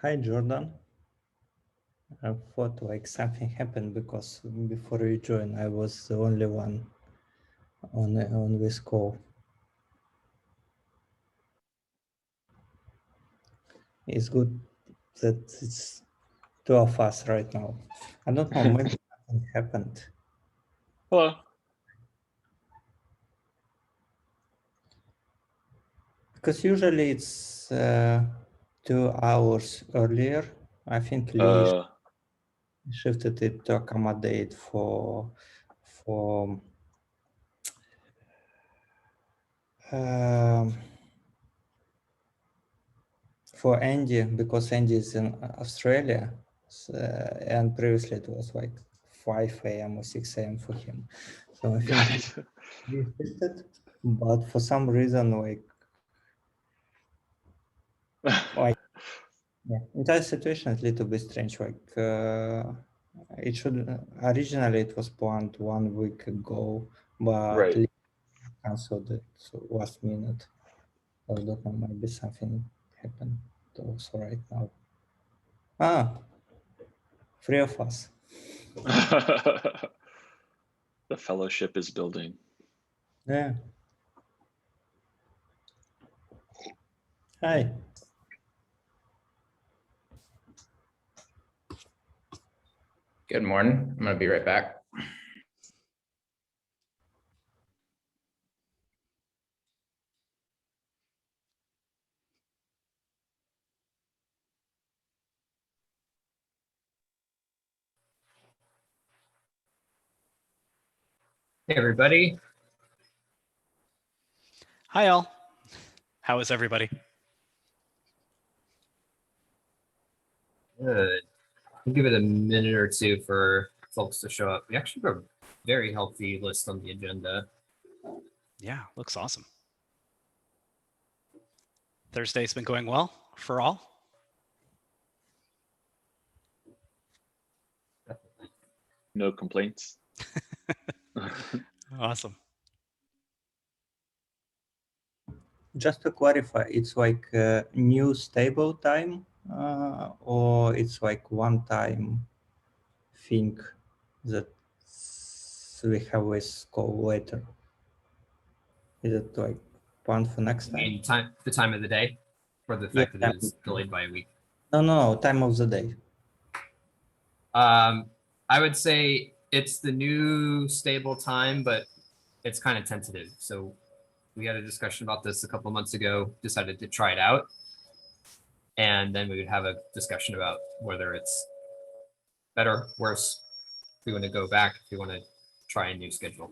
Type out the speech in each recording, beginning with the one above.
Hi, Jordan. I thought like something happened because before you joined, I was the only one on this call. It's good that it's two of us right now. I don't know, maybe something happened Hello. because usually it's 2 hours earlier. I think Lee shifted it to accommodate for um, for Andy because Andy is in Australia, and previously it was like 5 a.m. or 6 a.m. for him. So I think we shifted, but for some reason, like yeah, entire situation is a little bit strange. It should originally it was planned 1 week ago, but Right. Lee canceled it last minute. I don't know, maybe something happened also right now. Ah, three of us. The fellowship is building. Yeah. Hi. Good morning. I'm going to be right back. Hey, everybody. Hi, all. How is everybody? Good. We'll give it a minute or two for folks to show up. We actually have a very healthy list on the agenda. Yeah, looks awesome. Thursday's been going well for all. No complaints. Awesome. Just to clarify, it's like a new stable time, or it's like one time thing that we have this call later. Is it like planned for next I time? mean, the time of the day, or the Yeah, fact that it is delayed by a week. No, time of the day. I would say it's the new stable time, but it's kind of tentative. So we had a discussion about this a couple of months ago, decided to try it out. And then we would have a discussion about whether it's better, worse, if we want to go back, if we want to try a new schedule.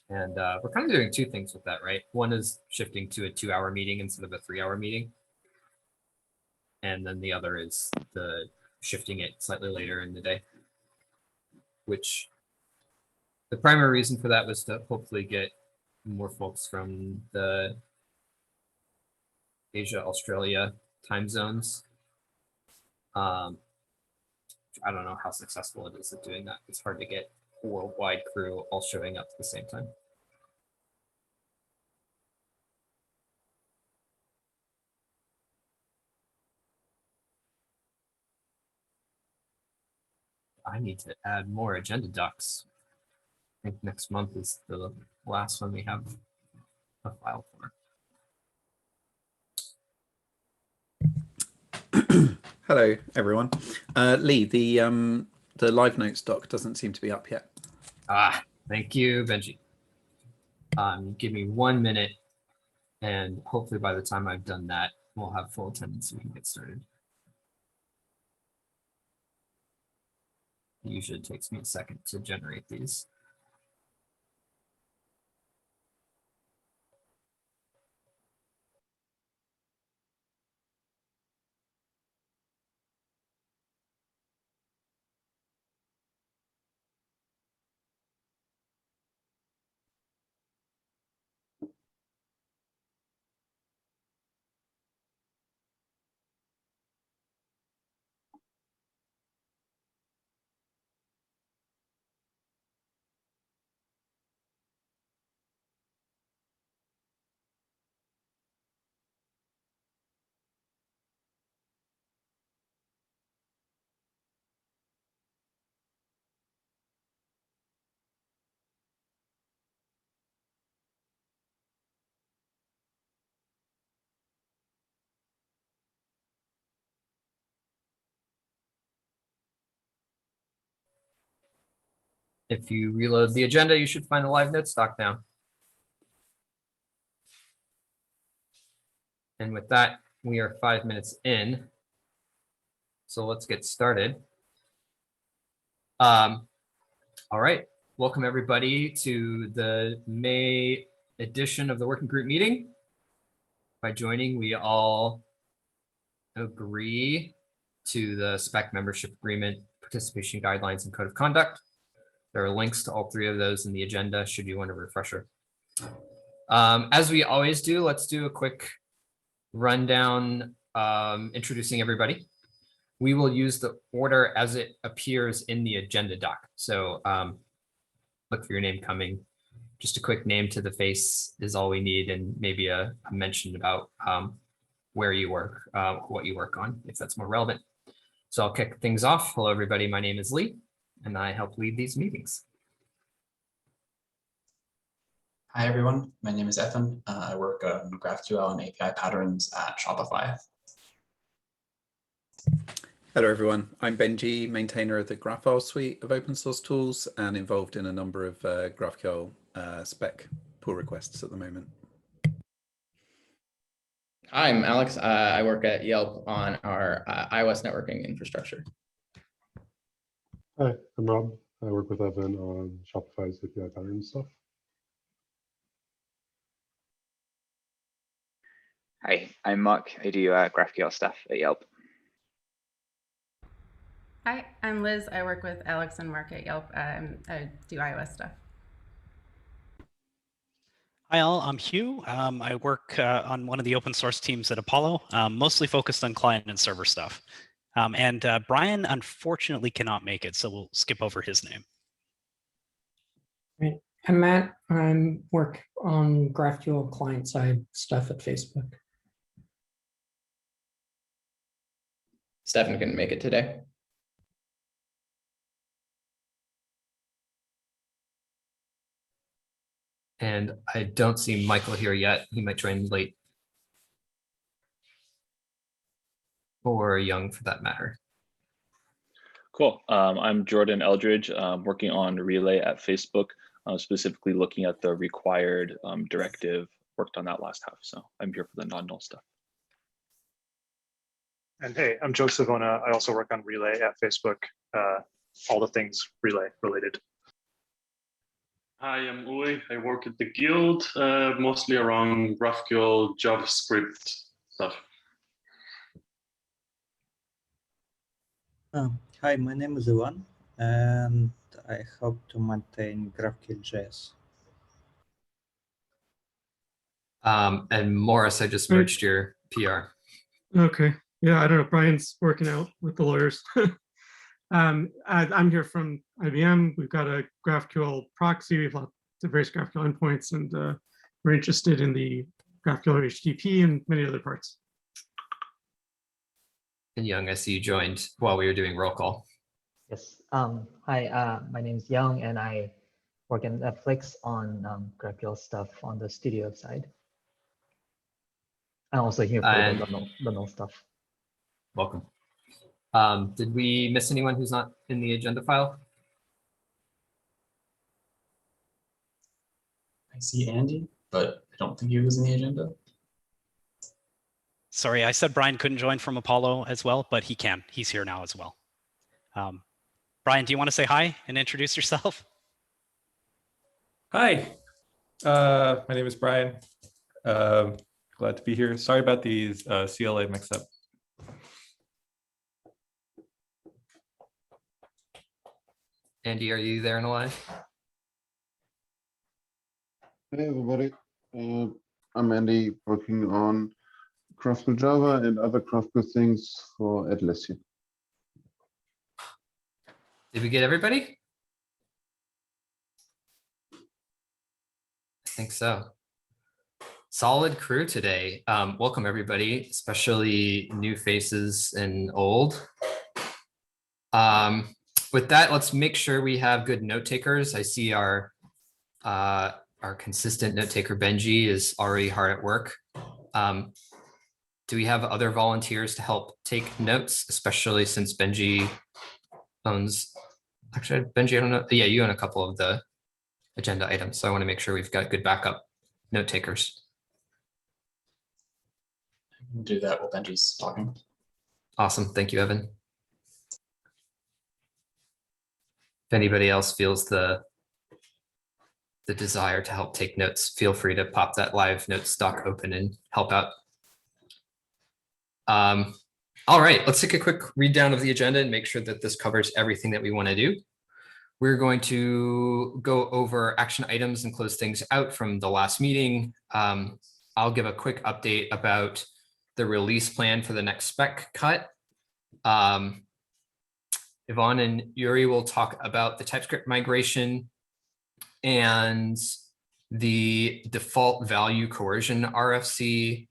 And we're kind of doing two things with that, right? One is shifting to a 2-hour meeting instead of a 3-hour meeting. And then the other is the shifting it slightly later in the day, which the primary reason for that was to hopefully get more folks from the Asia, Australia time zones. I don't know how successful it is at doing that. It's hard to get a worldwide crew all showing up at the same time. I need to add more agenda docs. I think next month is the last one we have a file for. Hello, everyone. Lee, the live notes doc doesn't seem to be up yet. Thank you, Benji. Give me 1 minute, and hopefully by the time I've done that, we'll have full attendance so we can get started. It usually takes me a second to generate these. If you reload the agenda, you should find the live notes doc now. And with that, we are 5 minutes in. So let's get started. All right, welcome everybody to the May edition of the working group meeting. By joining, we all agree to the spec membership agreement, participation guidelines, and code of conduct. There are links to all three of those in the agenda should you want a refresher. As we always do, let's do a quick rundown introducing everybody. We will use the order as it appears in the agenda doc. So look for your name coming. Just a quick name to the face is all we need, and maybe a mention about where you work, what you work on, if that's more relevant. So I'll kick things off. Hello, everybody. My name is Lee, and I help lead these meetings. Hi, everyone. My name is Ethan. I work on GraphQL and API patterns at Shopify. Hello, everyone. I'm Benji, maintainer of the GraphQL suite of open source tools and involved in a number of GraphQL spec pull requests at the moment. I'm Alex. I work at Yelp on our iOS networking infrastructure. Hi, I'm Rob. I work with Evan on Shopify's API pattern stuff. Hi, I'm Mark. I do GraphQL stuff at Yelp. Hi, I'm Liz. I work with Alex and Mark at Yelp. I do iOS stuff. Hi all, I'm Hugh. I work on one of the open source teams at Apollo, mostly focused on client and server stuff. And Brian unfortunately cannot make it, so we'll skip over his name. Right. I'm Matt. I work on GraphQL client side stuff at Facebook. Stefan couldn't make it today. And I don't see Michael here yet. He might join late. Or Young for that matter. Cool. I'm Jordan Eldridge, working on Relay at Facebook, specifically looking at the required directive, worked on that last half. So I'm here for the non-null stuff. And hey, I'm Joe Savona. I also work on Relay at Facebook, all the things Relay related. Hi, I'm Uwe. I work at the Guild, mostly around GraphQL, JavaScript stuff. Hi, my name is Ivan, and I help to maintain GraphQL.js. And Morris, I just merged your PR. Okay. Yeah, I don't know. Brian's working out with the lawyers. I'm here from IBM. We've got a GraphQL proxy. We've lots of various GraphQL endpoints, and we're interested in the GraphQL HTTP and many other parts. And Young, I see you joined while we were doing roll call. Yes. Hi, my name is Young, and I work at Netflix on GraphQL stuff on the studio side. I'm also here for the null stuff. Welcome. Did we miss anyone who's not in the agenda file? I see Andy, but I don't think he was in the agenda. Sorry, I said Brian couldn't join from Apollo as well, but he can. He's here now as well. Brian, do you want to say hi and introduce yourself? Hi, my name is Brian. Glad to be here. Sorry about these CLA mix-up. Andy, are you there and alive? Hey everybody, I'm Andy, working on GraphQL Java and other GraphQL things for Atlassian. Did we get everybody? I think so. Solid crew today. Welcome everybody, especially new faces and old. With that, let's make sure we have good note takers. I see our consistent note taker Benji is already hard at work. Do we have other volunteers to help take notes, especially since Benji owns Actually, Benji, I don't know. Yeah, you own a couple of the agenda items, so I want to make sure we've got good backup note takers. Do that while Benji's talking. Awesome. Thank you, Evan. If anybody else feels the desire to help take notes, feel free to pop that live notes doc open and help out. All right, let's take a quick read down of the agenda and make sure that this covers everything that we want to do. We're going to go over action items and close things out from the last meeting. I'll give a quick update about the release plan for the next spec cut. Yvonne and Yuri will talk about the TypeScript migration and the default value coercion RFC.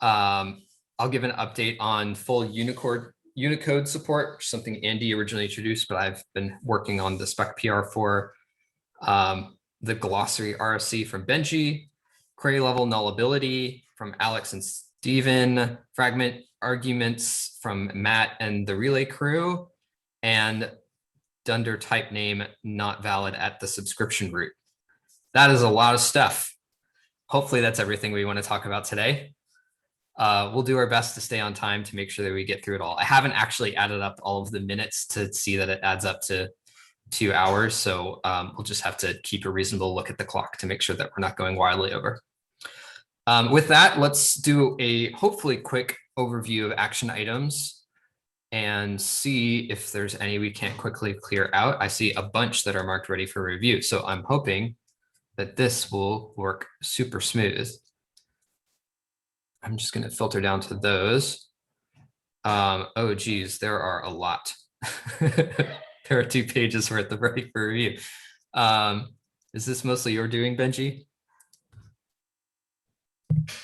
I'll give an update on full Unicode support, something Andy originally introduced, but I've been working on the spec PR for. The glossary RFC from Benji, query level nullability from Alex and Steven, fragment arguments from Matt and the Relay crew, and Dunder type name not valid at the subscription root. That is a lot of stuff. Hopefully that's everything we want to talk about today. We'll do our best to stay on time to make sure that we get through it all. I haven't actually added up all of the minutes to see that it adds up to 2 hours. So we'll just have to keep a reasonable look at the clock to make sure that we're not going wildly over. With that, let's do a hopefully quick overview of action items and see if there's any we can't quickly clear out. I see a bunch that are marked ready for review. So I'm hoping that this will work super smooth. I'm just going to filter down to those. Oh, geez, there are a lot. There are 2 pages worth of ready for review. Is this mostly your doing, Benji?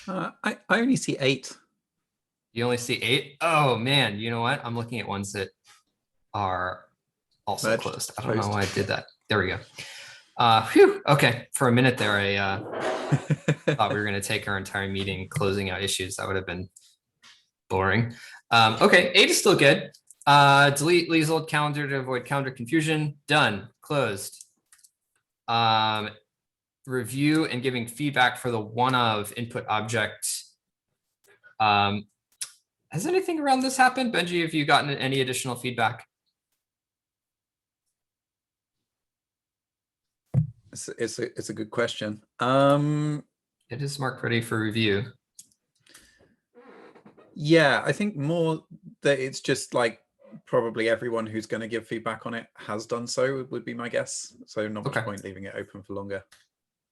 I only see 8. You only see 8? Oh, man, you know what? I'm looking at ones that are also Merged, closed. I don't know why I did that. There we go. Phew. Okay, for a minute there, I thought we were going to take our entire meeting closing out issues. That would have been boring. Okay, 8 is still good. Delete Lee's old calendar to avoid calendar confusion. Done. Closed. Review and giving feedback for the one of input object. Has anything around this happened? Benji, have you gotten any additional feedback? It's a good question. It is marked ready for review. Yeah, I think more that it's just like probably everyone who's going to give feedback on it has done so, would be my guess. So not much point leaving it open for longer.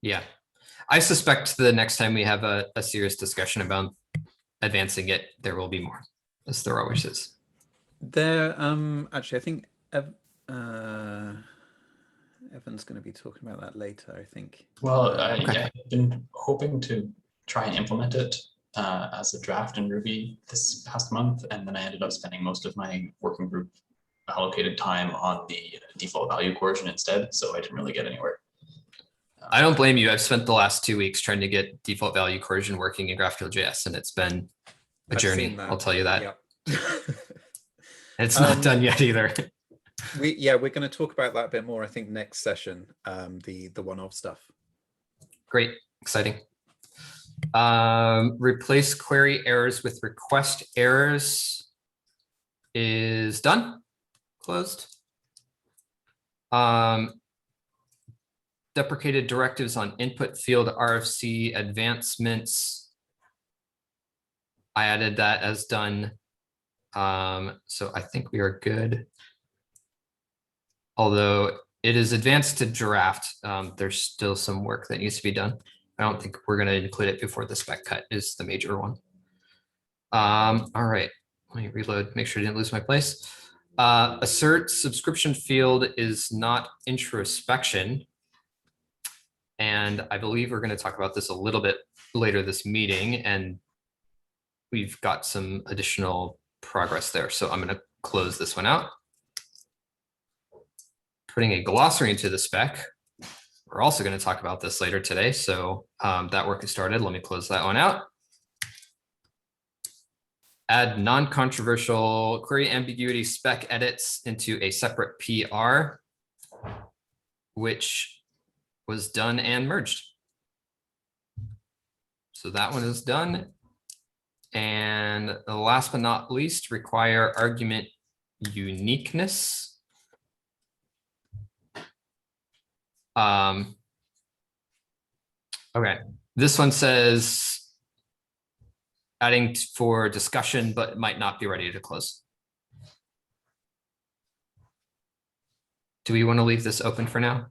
Yeah, I suspect the next time we have a serious discussion about advancing it, there will be more, as there always is. There, actually, I think Evan's going to be talking about that later, I think. Well, I've been hoping to try and implement it as a draft in Ruby this past month, and then I ended up spending most of my working group allocated time on the default value coercion instead, so I didn't really get anywhere. I don't blame you. I've spent the last 2 weeks trying to get default value coercion working in GraphQL.js, and it's been a journey, I'll tell you that. Yep. It's not done yet either. We're going to talk about that a bit more, I think, next session, the one-off stuff. Great, exciting. Replace query errors with request errors is done, closed. Deprecated directives on input field RFC advancements. I added that as done. So I think we are good. Although it is advanced to draft, there's still some work that needs to be done. I don't think we're going to include it before the spec cut is the major one. All right, let me reload, make sure I didn't lose my place. Assert subscription field is not introspection. And I believe we're going to talk about this a little bit later this meeting, and we've got some additional progress there. So I'm going to close this one out. Putting a glossary into the spec. We're also going to talk about this later today. So that work is started. Let me close that one out. Add non-controversial query ambiguity spec edits into a separate PR. which was done and merged. So that one is done. And last but not least, require argument uniqueness. Okay, this one says adding for discussion, but might not be ready to close. Do we want to leave this open for now?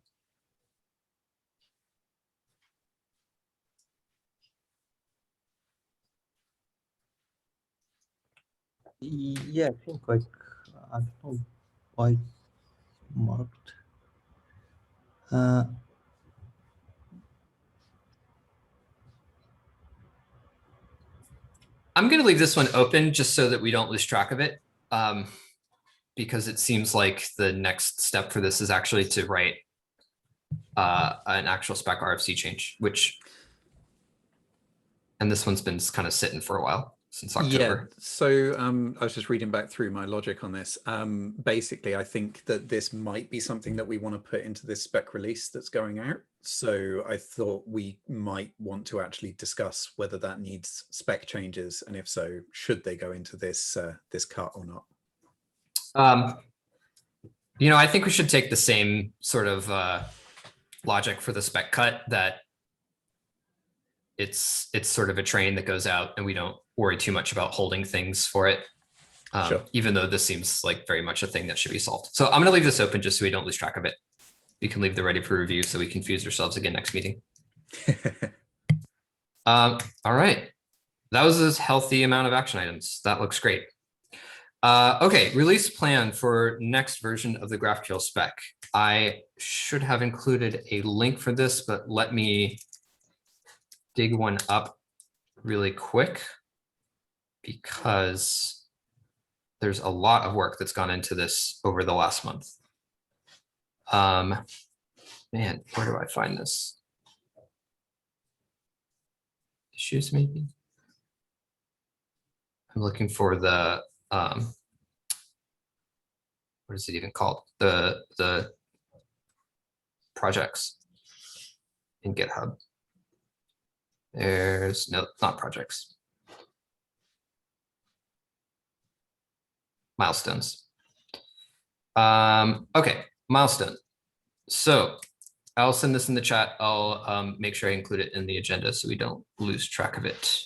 Yeah, I think like, I don't know why marked. I'm going to leave this one open just so that we don't lose track of it, because it seems like the next step for this is actually to write an actual spec RFC change, and this one's been kind of sitting for a while since October. Yeah, so I was just reading back through my logic on this. Basically, I think that this might be something that we want to put into this spec release that's going out. So I thought we might want to actually discuss whether that needs spec changes, and if so, should they go into this this cut or not? I think we should take the same sort of logic for the spec cut, that it's sort of a train that goes out and we don't worry too much about holding things for it. Sure. Even though this seems like very much a thing that should be solved. So I'm going to leave this open just so we don't lose track of it. We can leave the ready for review so we confuse ourselves again next meeting. All right. That was a healthy amount of action items. That looks great. Okay, release plan for next version of the GraphQL spec. I should have included a link for this, but let me dig one up really quick, because there's a lot of work that's gone into this over the last month. Man, where do I find this? Issues, maybe? I'm looking for the, what is it even called? The projects in GitHub. There's no, not projects. Milestones. Okay, milestone. So I'll send this in the chat. I'll make sure I include it in the agenda so we don't lose track of it.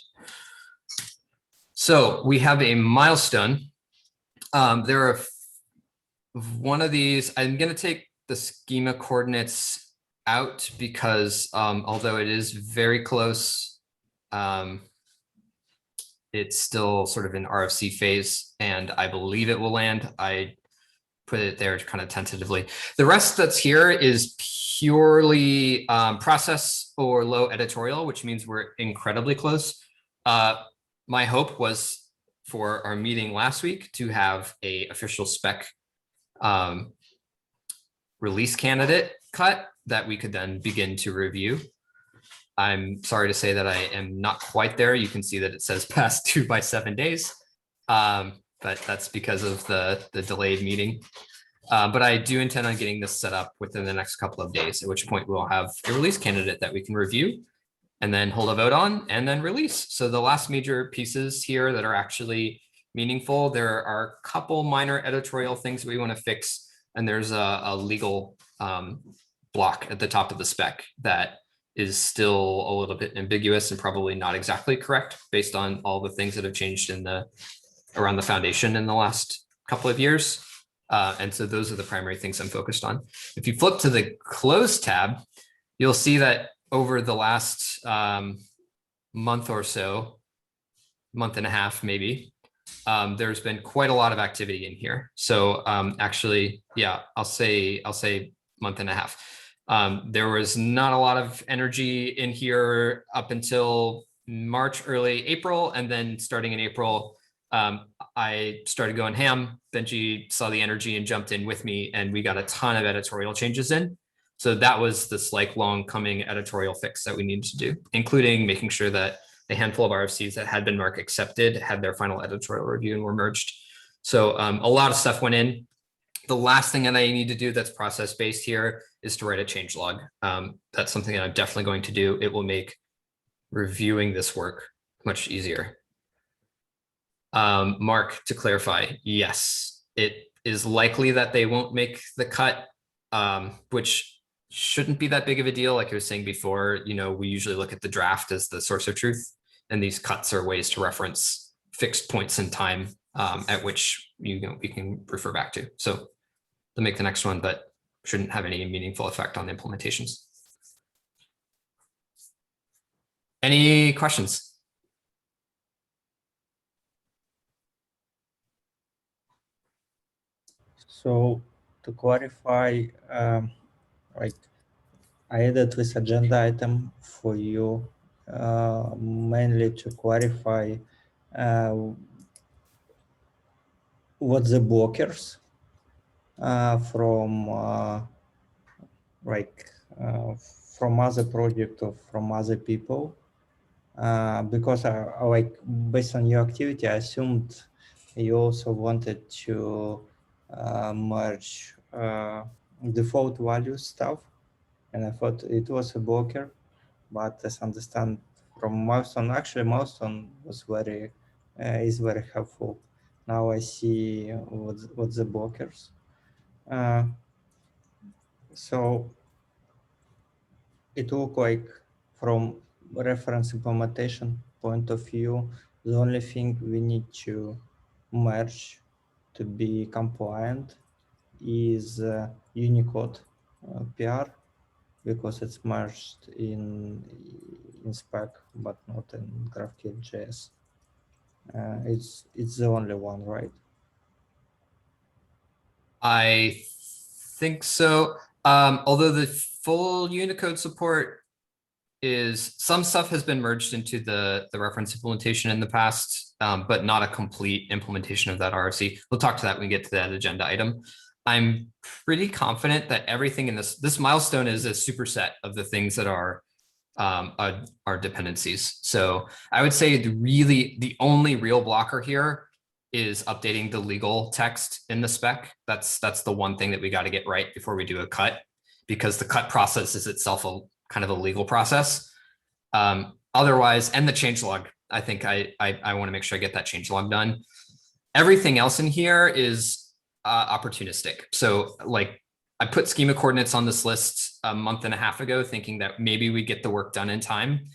So we have a milestone. There are one of these. I'm going to take the schema coordinates out because although it is very close, it's still sort of in RFC phase, and I believe it will land. I put it there kind of tentatively. The rest that's here is purely process or low editorial, which means we're incredibly close. My hope was for our meeting last week to have a official spec release candidate cut that we could then begin to review. I'm sorry to say that I am not quite there. You can see that it says past due by 7 days, but that's because of the delayed meeting. But I do intend on getting this set up within the next couple of days, at which point we'll have a release candidate that we can review and then hold a vote on and then release. So the last major pieces here that are actually meaningful, there are a couple minor editorial things we want to fix, and there's a legal block at the top of the spec that is still a little bit ambiguous and probably not exactly correct based on all the things that have changed in around the foundation in the last couple of years. And so those are the primary things I'm focused on. If you flip to the close tab, you'll see that over the last month or so, month and a half maybe, there's been quite a lot of activity in here. So actually, yeah, I'll say month and a half. There was not a lot of energy in here up until March, early April, and then starting in April, I started going ham. Benji saw the energy and jumped in with me, and we got a ton of editorial changes in. So that was this like long coming editorial fix that we needed to do, including making sure that a handful of RFCs that had been marked accepted had their final editorial review and were merged. So a lot of stuff went in. The last thing that I need to do that's process-based here is to write a change log. That's something that I'm definitely going to do. It will make reviewing this work much easier. Mark, to clarify, yes, it is likely that they won't make the cut, which shouldn't be that big of a deal. Like I was saying before, we usually look at the draft as the source of truth, and these cuts are ways to reference fixed points in time at which we can refer back to. So they'll make the next one, but shouldn't have any meaningful effect on the implementations. Any questions? So to clarify, like I added this agenda item for you mainly to clarify what the blockers from from other project or from other people, because I like based on your activity, I assumed you also wanted to merge default value stuff, and I thought it was a blocker, but as I understand from Milestone, actually Milestone was very is very helpful. Now I see what the blockers. So it looked like from reference implementation point of view, the only thing we need to merge to be compliant is Unicode PR, because it's merged in spec but not in GraphQL.js. It's the only one, right? I think so. Although the full Unicode support is, some stuff has been merged into the reference implementation in the past, but not a complete implementation of that RFC. We'll talk to that when we get to that agenda item. I'm pretty confident that everything in this milestone is a superset of the things that are dependencies. So I would say the only real blocker here is updating the legal text in the spec. That's the one thing that we got to get right before we do a cut, because the cut process is itself a kind of a legal process. Otherwise, and the changelog, I think I want to make sure I get that changelog done. Everything else in here is opportunistic. So like I put schema coordinates on this list a month and a half ago, thinking that maybe we get the work done in time.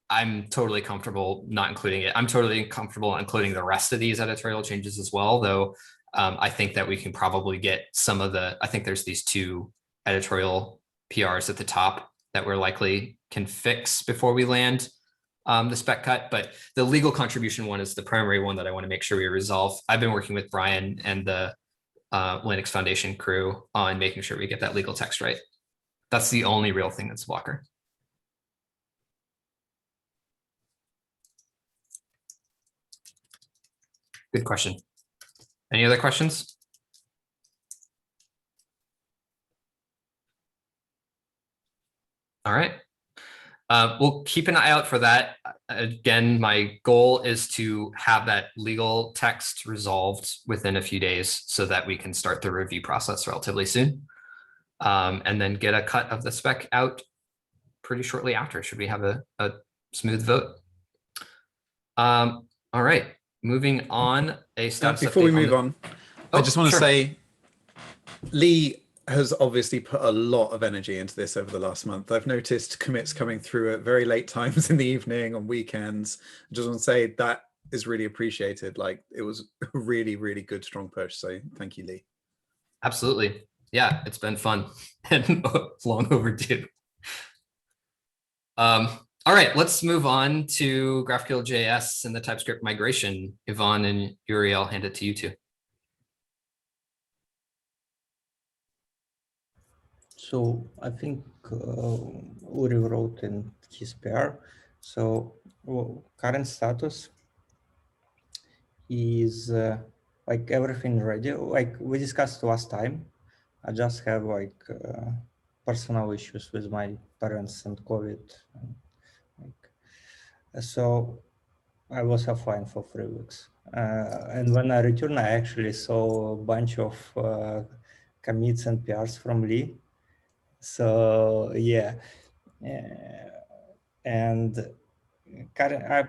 I'm totally comfortable not including it. I'm totally comfortable including the rest of these editorial changes as well, though. I think that we can probably get some of I think there's these 2 editorial PRs at the top that we're likely can fix before we land the spec cut, but the legal contribution one is the primary one that I want to make sure we resolve. I've been working with Brian and the Linux Foundation crew on making sure we get that legal text right. That's the only real thing that's a blocker. Good question. Any other questions? All right. We'll keep an eye out for that. Again, my goal is to have that legal text resolved within a few days so that we can start the review process relatively soon. And then get a cut of the spec out pretty shortly after, should we have a smooth vote. All right, moving on. A status before we update move on, I just want to say, Lee has obviously put a lot of energy into this over the last month. I've noticed commits coming through at very late times in the evening, on weekends. I just want to say that is really appreciated. Like, it was a really, really good, strong push. So thank you, Lee. Absolutely. Yeah, it's been fun and long overdue. All right, let's move on to GraphQL.js and the TypeScript migration. Yvonne and Yuri, I'll hand it to you two. So I think Uri wrote in his PR. So current status is like everything ready. Like we discussed last time, I just have like personal issues with my parents and COVID. And, so I was offline for 3 weeks. And when I returned, I actually saw a bunch of commits and PRs from Lee. So yeah, and I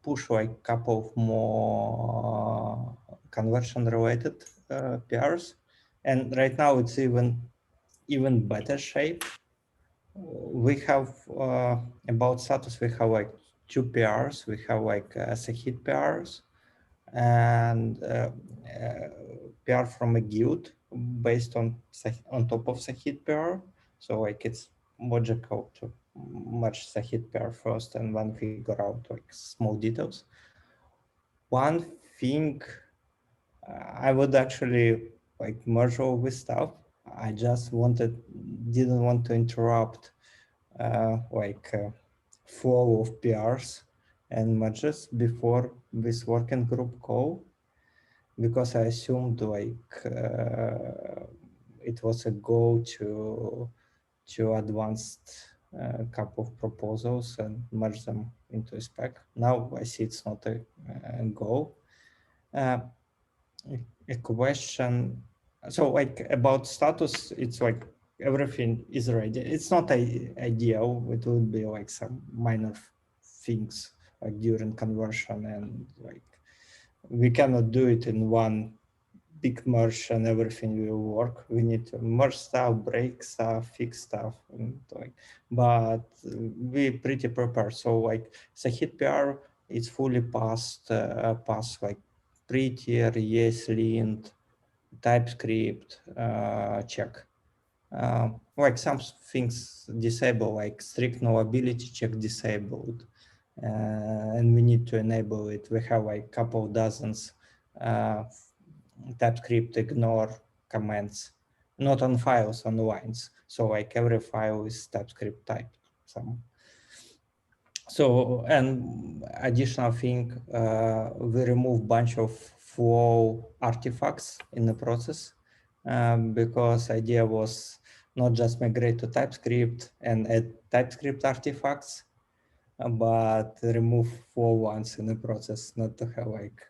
push like a couple of more conversion related PRs, and right now it's even better shape. We have about status. We have like 2 PRs. We have like Sahid PRs and PR from a guild based on top of Sahid PR. So like it's logical to merge Sahid PR first and then figure out like small details. One thing I would actually like merge all this stuff. I just didn't want to interrupt flow of PRs and merges before this working group call, because I assumed like it was a goal to advanced couple of proposals and merge them into a spec. Now I see it's not a goal. A question. So like about status, it's like everything is ready. It's not ideal. It would be like some minor things like during conversion, and like we cannot do it in one big merge and everything will work. We need to merge stuff, break stuff, fix stuff, and like. But we pretty prepared. So like Sahid PR is fully passed like prettier, yes, lint, TypeScript check. Like some things disabled, like strict nullability check disabled, and we need to enable it. We have like a couple dozens TypeScript ignore commands, not on files, on lines. So like every file is TypeScript typed. So, and additional thing, we remove bunch of flow artifacts in the process, because idea was not just migrate to TypeScript and add TypeScript artifacts, but remove flow ones in the process, not to have like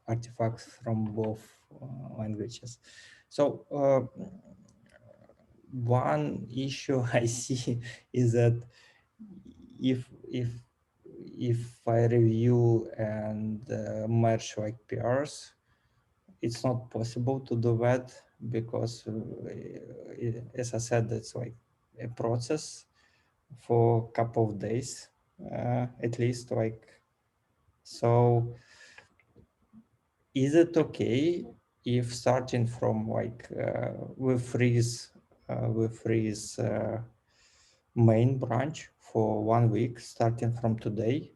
artifacts from both languages. So one issue I see is that if I review and merge like PRs, it's not possible to do that because, as I said, it's like a process for a couple of days, at least. Like, so is it okay if starting from like we freeze main branch for 1 week starting from today?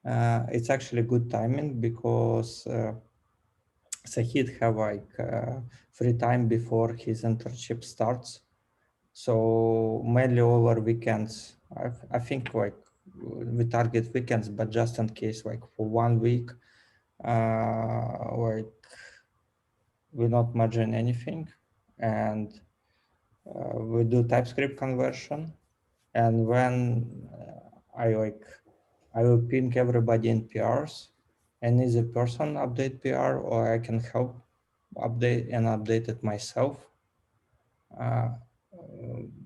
It's actually good timing because Sahid have like free time before his internship starts. So mainly over weekends. I think like we target weekends, but just in case, like for 1 week, like we're not merging anything, and we do TypeScript conversion. And when I will ping everybody in PRs, and either person update PR or I can help update it myself.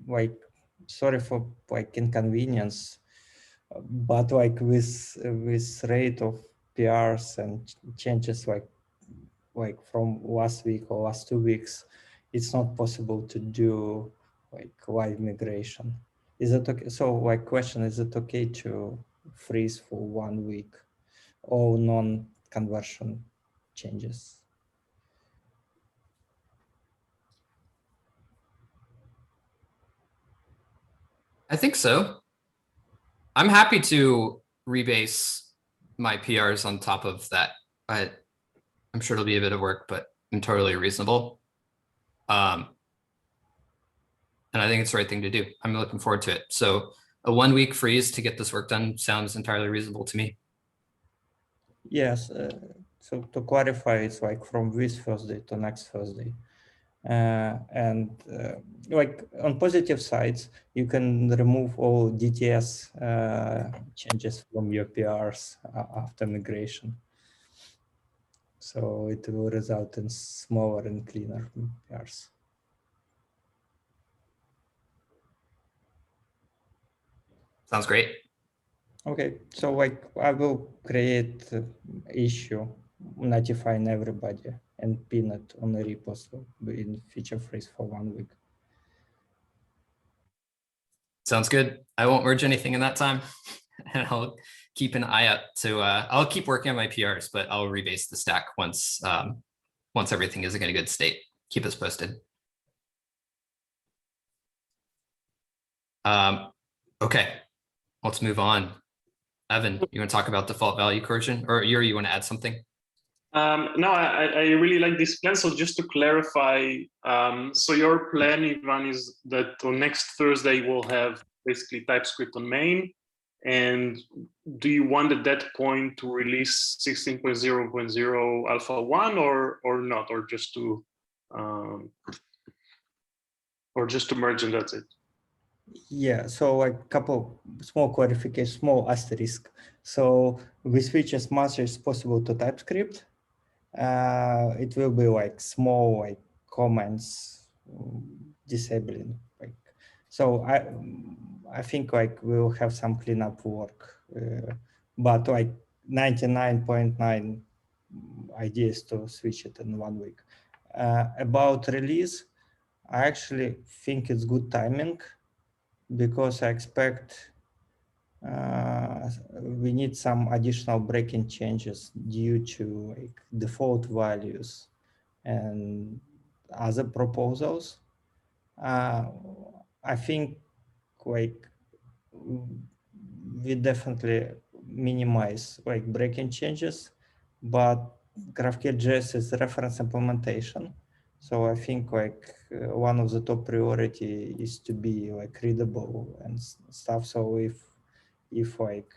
Like, sorry for like inconvenience, but like with rate of PRs and changes like from last week or last 2 weeks, it's not possible to do like live migration. Is it okay? So like question, is it okay to freeze for 1 week all non-conversion changes? I think so. I'm happy to rebase my PRs on top of that. I'm sure it'll be a bit of work, but totally reasonable. And I think it's the right thing to do. I'm looking forward to it. So a 1 week freeze to get this work done sounds entirely reasonable to me. Yes. So to clarify, it's like from this Thursday to next Thursday. And like on positive sides, you can remove all DTS changes from your PRs after migration. So it will result in smaller and cleaner pairs. Sounds great. Okay, so like I will create issue notifying everybody and pin it on the repo so in feature freeze for 1 week. Sounds good. I won't merge anything in that time, and I'll keep an eye out to. I'll keep working on my PRs, but I'll rebase the stack once once everything is in a good state. Keep us posted. Okay, let's move on. Evan, you want to talk about default value coercion, or Yuri, you want to add something? No, I really like this plan. So just to clarify, so your plan, Ivan, is that on next Thursday we'll have basically TypeScript on main. And do you want at that point to release 16.0.0 alpha 1 or not, or just to merge and that's it? Yeah, so like couple small clarification, small asterisk. So we switch as much as possible to TypeScript. It will be like small like comments disabling. Like, so I think like we'll have some cleanup work, but like 99.9 ideas to switch it in 1 week. About release, I actually think it's good timing, because I expect we need some additional breaking changes due to like default values and other proposals. I think like we definitely minimize like breaking changes, but GraphQL.js is reference implementation. So I think like one of the top priority is to be like readable and stuff. So if like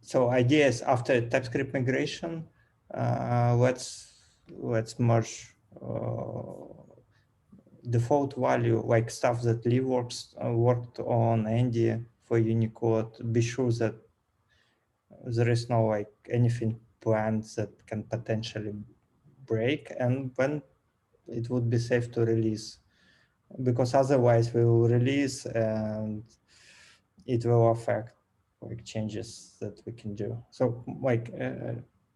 so ideas after TypeScript migration, let's merge default value like stuff that Lee worked on Andy for Unicode. Be sure that there is no like anything planned that can potentially break, and when it would be safe to release, because otherwise we will release and it will affect like changes that we can do. So like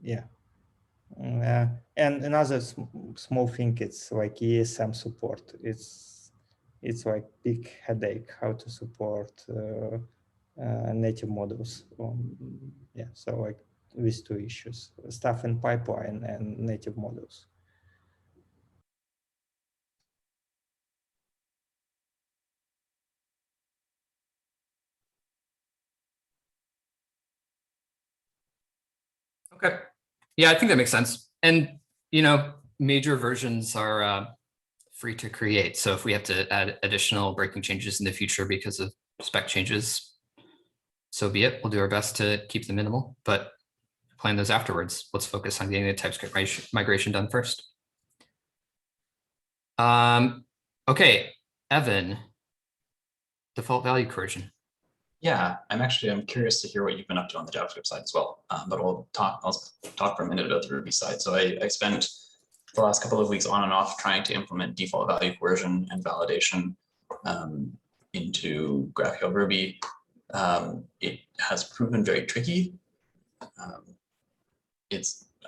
yeah. And another small thing, it's like ESM support. It's like big headache how to support native models. Yeah, so like these two issues, stuff in pipeline and native models. Okay. Yeah, I think that makes sense. And, you know, major versions are free to create. So if we have to add additional breaking changes in the future because of spec changes, so be it. We'll do our best to keep them minimal, but plan those afterwards. Let's focus on getting the TypeScript migration done first. Okay, Evan, default value coercion. Yeah, I'm curious to hear what you've been up to on the JavaScript side as well. But I'll talk for a minute about the Ruby side. So I spent the last couple of weeks on and off trying to implement default value coercion and validation into GraphQL Ruby. It has proven very tricky.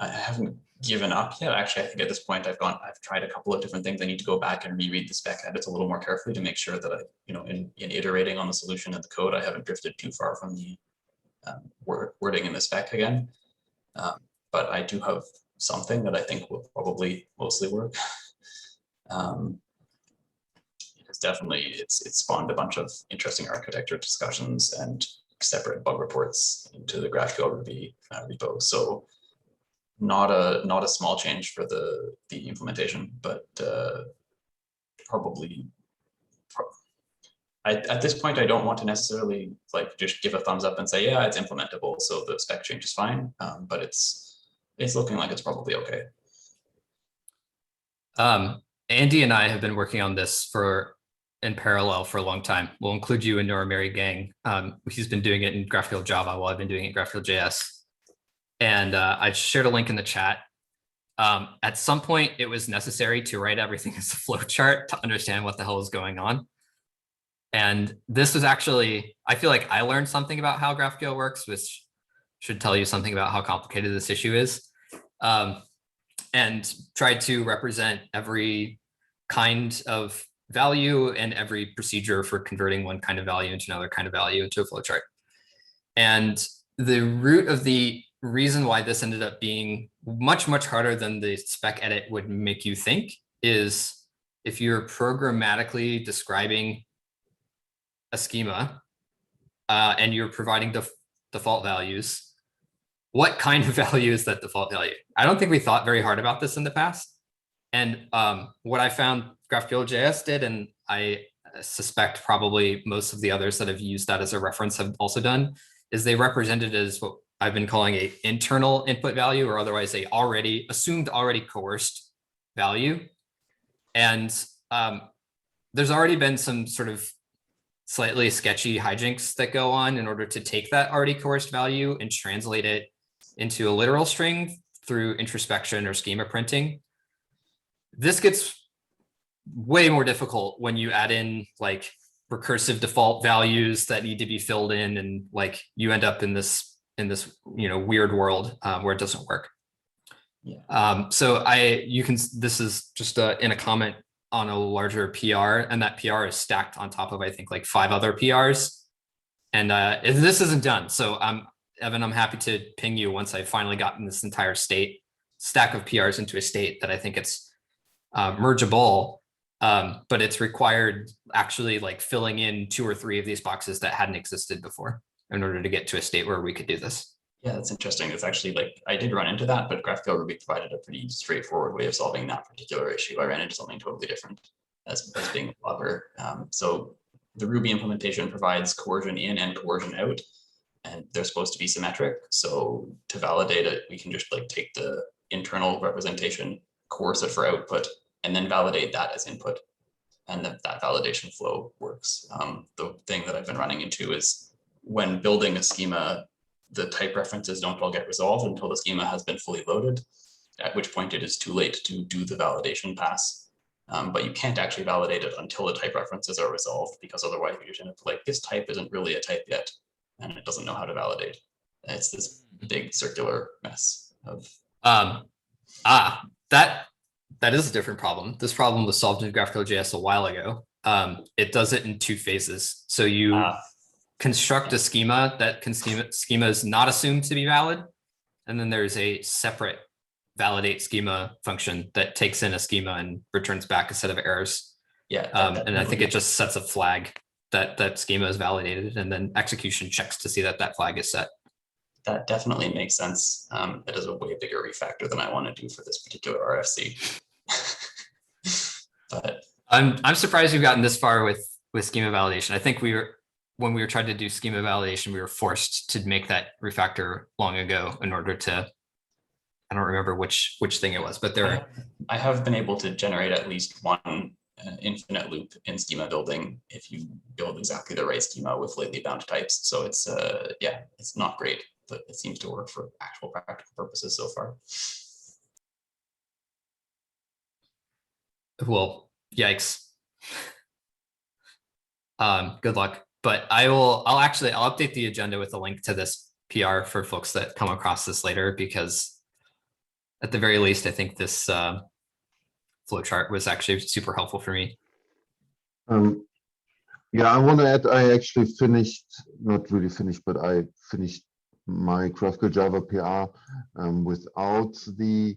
I haven't given up yet. Actually, I think at this point I've tried a couple of different things. I need to go back and reread the spec edits a little more carefully to make sure that I, in iterating on the solution and the code, I haven't drifted too far from the wording in the spec again. But I do have something that I think will probably mostly work. It's definitely, it's spawned a bunch of interesting architecture discussions and separate bug reports into the GraphQL Ruby repo. So not a small change for the implementation, but probably at this point I don't want to necessarily like just give a thumbs up and say, yeah, it's implementable, so the spec change is fine. But it's looking like it's probably okay. Andy and I have been working on this in parallel for a long time. We'll include you into our merry gang. He's been doing it in GraphQL Java while I've been doing it in GraphQL JS. And I shared a link in the chat. At some point, it was necessary to write everything as a flowchart to understand what the hell is going on. And this was actually, I feel like I learned something about how GraphQL works, which should tell you something about how complicated this issue is. And tried to represent every kind of value and every procedure for converting one kind of value into another kind of value into a flowchart. And the root of the reason why this ended up being much, much harder than the spec edit would make you think is if you're programmatically describing a schema and you're providing default values, what kind of value is that default value? I don't think we thought very hard about this in the past. And what I found GraphQL.js did, and I suspect probably most of the others that have used that as a reference have also done, is they represented as what I've been calling a internal input value, or otherwise a already coerced value. And there's already been some sort of slightly sketchy hijinks that go on in order to take that already coerced value and translate it into a literal string through introspection or schema printing. This gets way more difficult when you add in like recursive default values that need to be filled in, and like you end up in this weird world where it doesn't work. Yeah. So this is just in a comment on a larger PR, and that PR is stacked on top of I think like 5 other PRs, and this isn't done. So Evan, I'm happy to ping you once I've finally gotten this entire stack of PRs into a state that I think it's mergeable. But it's required actually like filling in 2 or 3 of these boxes that hadn't existed before in order to get to a state where we could do this. Yeah, that's interesting. It's actually like, I did run into that, but GraphQL Ruby provided a pretty straightforward way of solving that particular issue. I ran into something totally different as being a blogger. So the Ruby implementation provides coercion in and coercion out, and they're supposed to be symmetric. So to validate it, we can just like take the internal representation, coerce it for output, and then validate that as input. And that validation flow works. The thing that I've been running into is when building a schema, the type references don't all get resolved until the schema has been fully loaded, at which point it is too late to do the validation pass. But you can't actually validate it until the type references are resolved, because otherwise you just end up like, this type isn't really a type yet, and it doesn't know how to validate. It's this big circular mess of. That is a different problem. This problem was solved in GraphQL.js a while ago. It does it in 2 phases. So you construct a schema that schema is not assumed to be valid. And then there's a separate validate schema function that takes in a schema and returns back a set of errors. Yeah. And I think it just sets a flag that schema is validated, and then execution checks to see that flag is set. That definitely makes sense. It is a way bigger refactor than I want to do for this particular RFC. But I'm surprised we've gotten this far with schema validation. I think when we were trying to do schema validation, we were forced to make that refactor long ago in order to, I don't remember which thing it was, but I have been able to generate at least one infinite loop in schema building if you build exactly the right schema with lately bound types. So it's yeah, it's not great, but it seems to work for actual practical purposes so far. Well, yikes. Good luck. But I'll update the agenda with a link to this PR for folks that come across this later, because at the very least, I think this flowchart was actually super helpful for me. Yeah, I want to add, I actually finished, not really finished, but I finished my GraphQL Java PR without the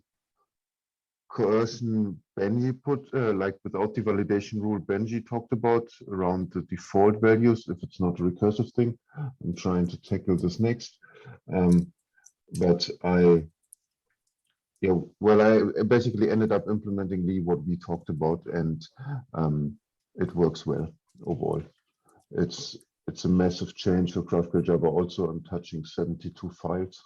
coercion Benji put, like without the validation rule Benji talked about around the default values, if it's not a recursive thing. I'm trying to tackle this next. But I basically ended up implementing what we talked about, and it works well overall. It's a massive change for GraphQL Java. Also, I'm touching 72 files.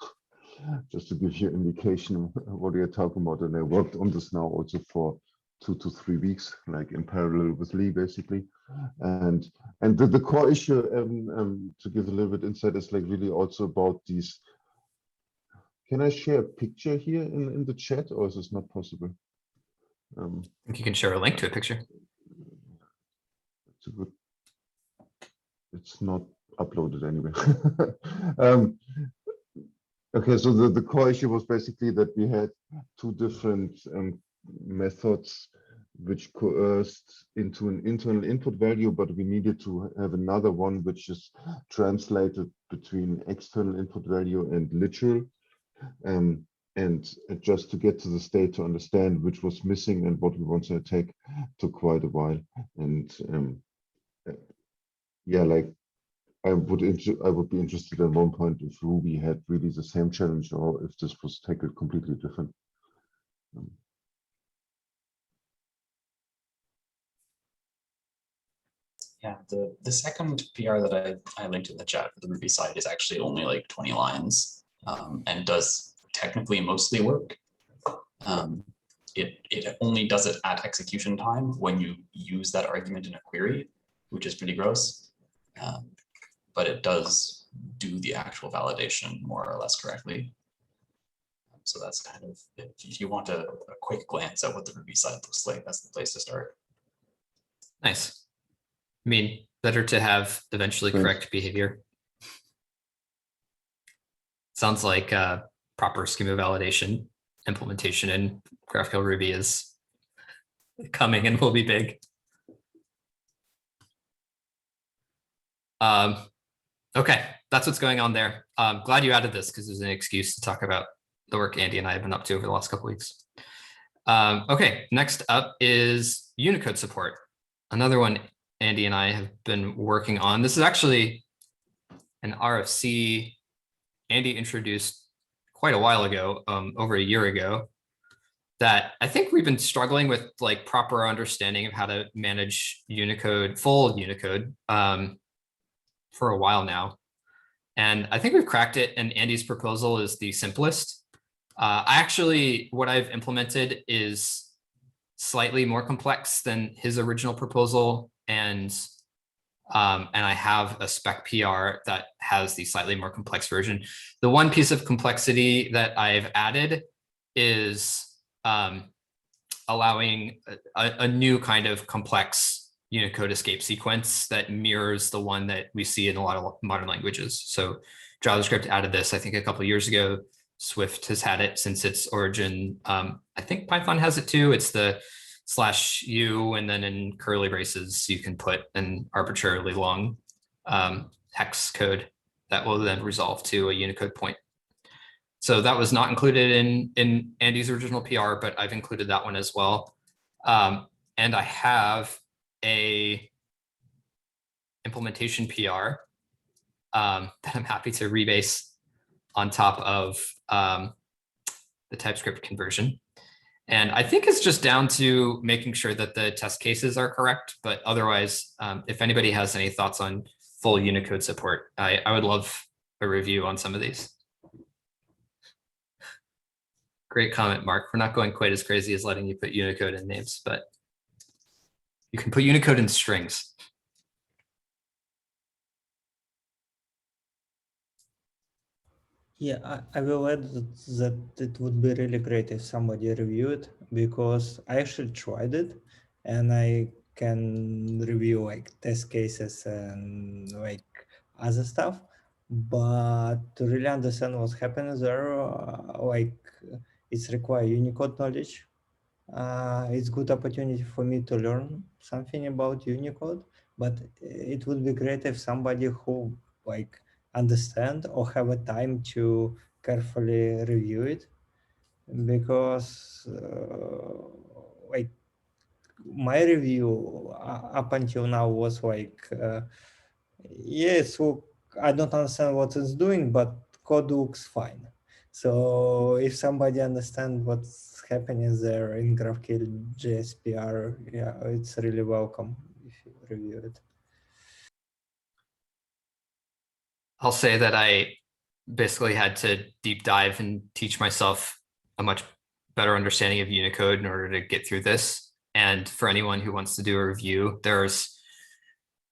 Just to give you an indication of what you're talking about. And I worked on this now also for 2 to 3 weeks, like in parallel with Lee, basically. And the core issue, to give a little bit insight, is like really also about these can I share a picture here in the chat, or is this not possible? I think you can share a link to a picture. It's a good. It's not uploaded anyway. Okay, so the core issue was basically that we had two different methods which coerced into an internal input value, but we needed to have another one which is translated between external input value and literal. And just to get to the state to understand which was missing and what we wanted to take took quite a while. And yeah, like I would be interested at one point if Ruby had really the same challenge or if this was tackled completely different. Yeah, the second PR that I linked in the chat for the Ruby side is actually only like 20 lines and does technically mostly work. It only does it at execution time when you use that argument in a query, which is pretty gross. But it does do the actual validation more or less correctly. So that's kind of, if you want a quick glance at what the Ruby side looks like, that's the place to start. Nice. I mean, better to have eventually correct behavior. Sounds like proper schema validation implementation in GraphQL Ruby is coming and will be big. Okay, that's what's going on there. Glad you added this because there's an excuse to talk about the work Andy and I have been up to over the last couple of weeks. Okay, next up is Unicode support. Another one Andy and I have been working on. This is actually an RFC Andy introduced quite a while ago, over a year ago, that I think we've been struggling with like proper understanding of how to manage Unicode, full Unicode, for a while now. And I think we've cracked it, and Andy's proposal is the simplest. What I've implemented is slightly more complex than his original proposal, and I have a spec PR that has the slightly more complex version. The one piece of complexity that I've added is allowing a new kind of complex Unicode escape sequence that mirrors the one that we see in a lot of modern languages. So JavaScript added this, I think, a couple of years ago. Swift has had it since its origin. I think Python has it too. It's the /u, and then in curly braces, you can put an arbitrarily long hex code that will then resolve to a Unicode point. So that was not included in Andy's original PR, but I've included that one as well. And I have a implementation PR that I'm happy to rebase on top of the TypeScript conversion. And I think it's just down to making sure that the test cases are correct. But otherwise, if anybody has any thoughts on full Unicode support, I would love a review on some of these. Great comment, Mark. We're not going quite as crazy as letting you put Unicode in names, but you can put Unicode in strings. Yeah, I will add that it would be really great if somebody reviewed, because I actually tried it and I can review like test cases and like other stuff, but to really understand what's happening there, it's require Unicode knowledge. It's good opportunity for me to learn something about Unicode, but it would be great if somebody who like understand or have a time to carefully review it, because like my review up until now was like yes, well, I don't understand what it's doing, but code looks fine. So if somebody understands what's happening there in GraphQL JS PR, yeah, it's really welcome if you review it. I'll say that I basically had to deep dive and teach myself a much better understanding of Unicode in order to get through this. And for anyone who wants to do a review, there's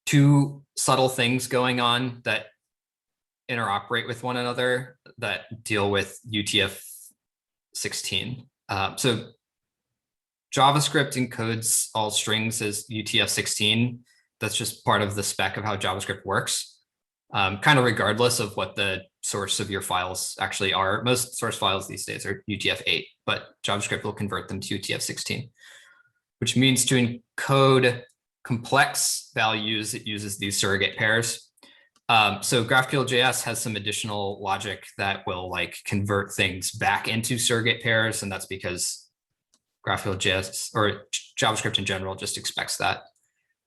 two subtle things going on that interoperate with one another that deal with UTF-16. So JavaScript encodes all strings as UTF-16. That's just part of the spec of how JavaScript works, kind of regardless of what the source of your files actually are. Most source files these days are UTF-8, but JavaScript will convert them to UTF-16, which means to encode complex values, it uses these surrogate pairs. So GraphQL.js has some additional logic that will like convert things back into surrogate pairs, and that's because GraphQL.js or JavaScript in general just expects that.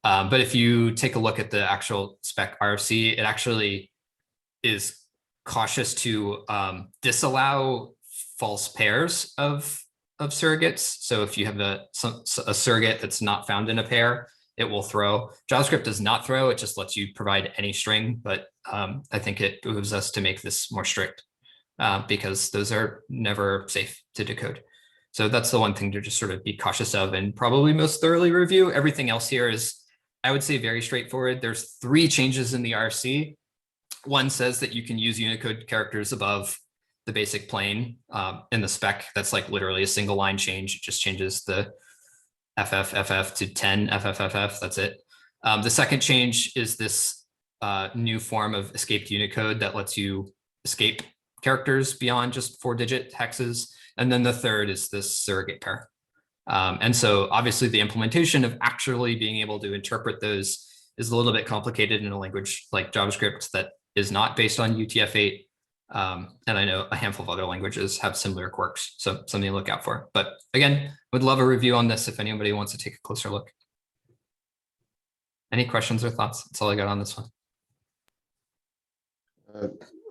But if you take a look at the actual spec RFC, it actually is cautious to disallow false pairs of surrogates. So if you have a surrogate that's not found in a pair, it will throw. JavaScript does not throw, it just lets you provide any string, but I think it behooves us to make this more strict because those are never safe to decode. So that's the one thing to just sort of be cautious of and probably most thoroughly review. Everything else here is, I would say, very straightforward. There's 3 changes in the RFC. One says that you can use Unicode characters above the basic plain in the spec. That's like literally a single line change. It just changes the FFFF to 10 FFFF. That's it. The second change is this new form of escaped Unicode that lets you escape characters beyond just 4-digit hexes. And then the third is this surrogate pair. And so obviously the implementation of actually being able to interpret those is a little bit complicated in a language like JavaScript that is not based on UTF-8. And I know a handful of other languages have similar quirks, so something to look out for. But again, would love a review on this if anybody wants to take a closer look. Any questions or thoughts? That's all I got on this one.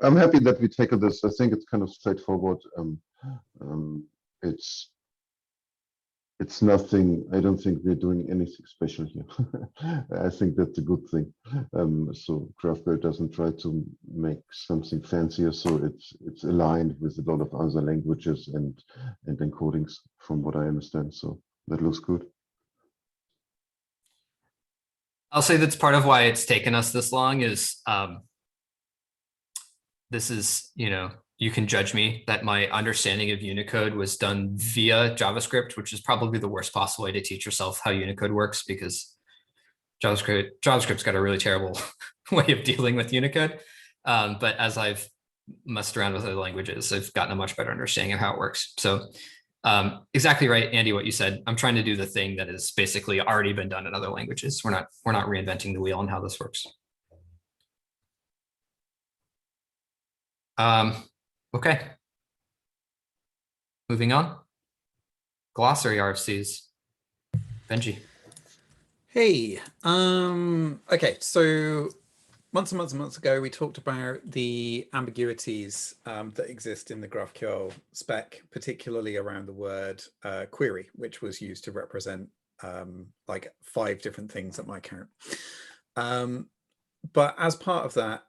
I'm happy that we tackled this. I think it's kind of straightforward. It's nothing. I don't think we're doing anything special here. I think that's a good thing. So GraphQL doesn't try to make something fancier. So it's aligned with a lot of other languages and encodings, from what I understand. So that looks good. I'll say that's part of why it's taken us this long is this is, you can judge me that my understanding of Unicode was done via JavaScript, which is probably the worst possible way to teach yourself how Unicode works because JavaScript's got a really terrible way of dealing with Unicode. But as I've messed around with other languages, I've gotten a much better understanding of how it works. So exactly right, Andy, what you said. I'm trying to do the thing that has basically already been done in other languages. We're not reinventing the wheel on how this works. Okay. Moving on. Glossary RFCs. Benji. Hey, okay, so months and months and months ago, we talked about the ambiguities that exist in the GraphQL spec, particularly around the word query, which was used to represent like 5 different things at my count. But as part of that,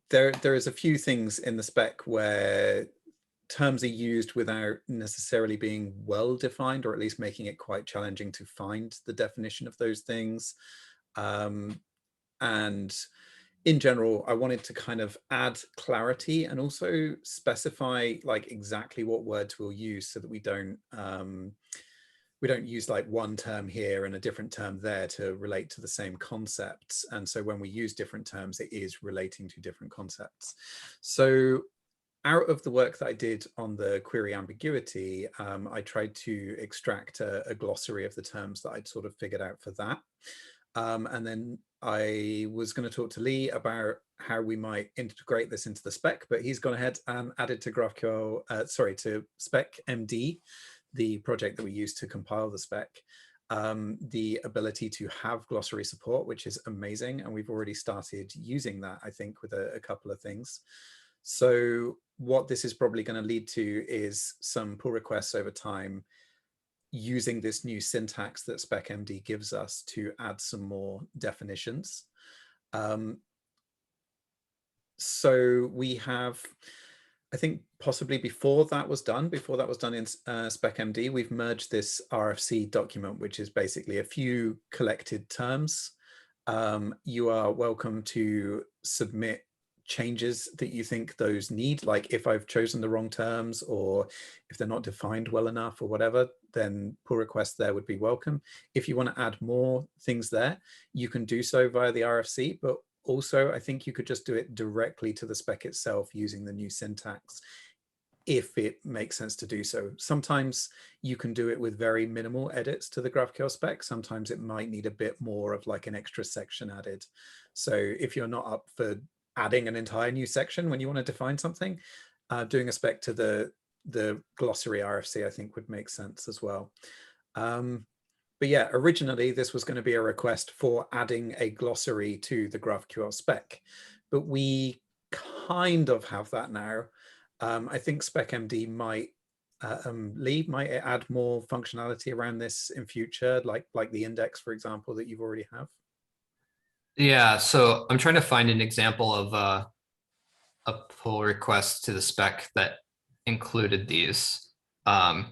there is a few things in the spec where terms are used without necessarily being well defined, or at least making it quite challenging to find the definition of those things. And in general, I wanted to kind of add clarity and also specify like exactly what words we'll use so that we don't use like one term here and a different term there to relate to the same concepts. And so when we use different terms, it is relating to different concepts. So out of the work that I did on the query ambiguity, I tried to extract a glossary of the terms that I'd sort of figured out for that. And then I was going to talk to Lee about how we might integrate this into the spec, but he's gone ahead and added to GraphQL, to SpecMD, the project that we use to compile the spec, the ability to have glossary support, which is amazing. And we've already started using that, I think, with a couple of things. So what this is probably going to lead to is some pull requests over time using this new syntax that SpecMD gives us to add some more definitions. So we have, I think possibly before that was done in SpecMD, we've merged this RFC document, which is basically a few collected terms. You are welcome to submit changes that you think those need, like if I've chosen the wrong terms or if they're not defined well enough or whatever, then pull requests there would be welcome. If you want to add more things there, you can do so via the RFC, but also I think you could just do it directly to the spec itself using the new syntax, if it makes sense to do so. Sometimes you can do it with very minimal edits to the GraphQL spec. Sometimes it might need a bit more of like an extra section added. So if you're not up for adding an entire new section when you want to define something, doing a spec to the glossary RFC, I think would make sense as well. But yeah, originally this was going to be a request for adding a glossary to the GraphQL spec, but we kind of have that now. I think SpecMD might might add more functionality around this in future, like the index, for example, that you've already have. Yeah, so I'm trying to find an example of a pull request to the spec that included these. Oh,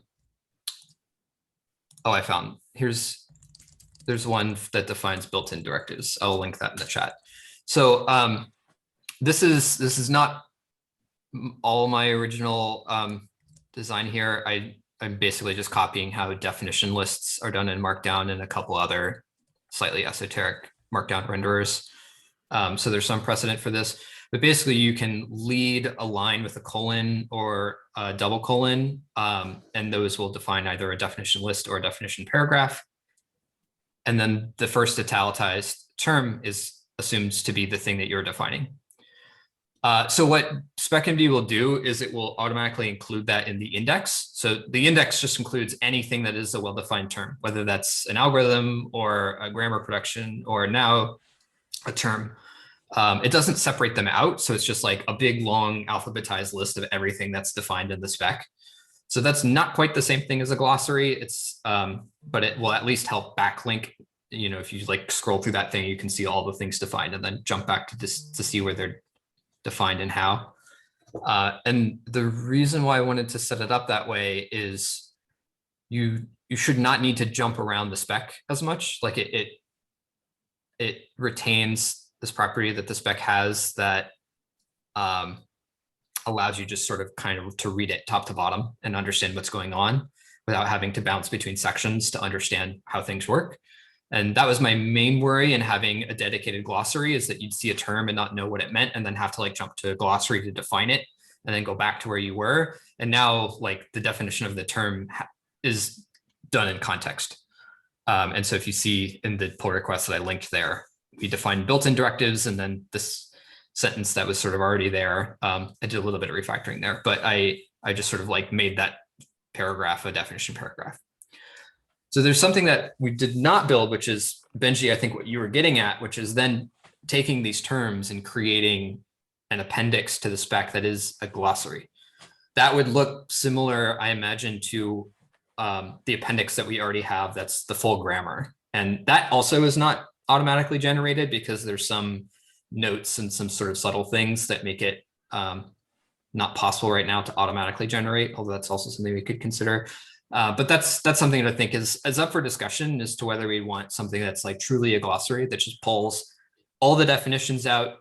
I found, there's one that defines built-in directives. I'll link that in the chat. So this is not all my original design here. I'm basically just copying how definition lists are done in Markdown and a couple other slightly esoteric Markdown renderers. So there's some precedent for this, but basically you can lead a line with a colon or a double colon, and those will define either a definition list or a definition paragraph. And then the first italicized term is assumed to be the thing that you're defining. So what SpecMD will do is it will automatically include that in the index. So the index just includes anything that is a well-defined term, whether that's an algorithm or a grammar production or now a term. It doesn't separate them out. So it's just like a big, long alphabetized list of everything that's defined in the spec. So that's not quite the same thing as a glossary. It's, but it will at least help backlink. You know, if you like scroll through that thing, you can see all the things defined and then jump back to this to see where they're defined and how. And the reason why I wanted to set it up that way is you should not need to jump around the spec as much. Like it retains this property that the spec has that allows you just sort of kind of to read it top to bottom and understand what's going on without having to bounce between sections to understand how things work. And that was my main worry in having a dedicated glossary, is that you'd see a term and not know what it meant and then have to like jump to a glossary to define it and then go back to where you were. And now like the definition of the term is done in context. And so if you see in the pull request that I linked there, we defined built-in directives, and then this sentence that was sort of already there. I did a little bit of refactoring there, but I just sort of like made that paragraph a definition paragraph. So there's something that we did not build, which is, Benji, I think what you were getting at, which is then taking these terms and creating an appendix to the spec that is a glossary. That would look similar, I imagine, to the appendix that we already have, that's the full grammar. And that also is not automatically generated because there's some notes and some sort of subtle things that make it not possible right now to automatically generate, although that's also something we could consider. But that's something that I think is up for discussion as to whether we want something that's like truly a glossary that just pulls all the definitions out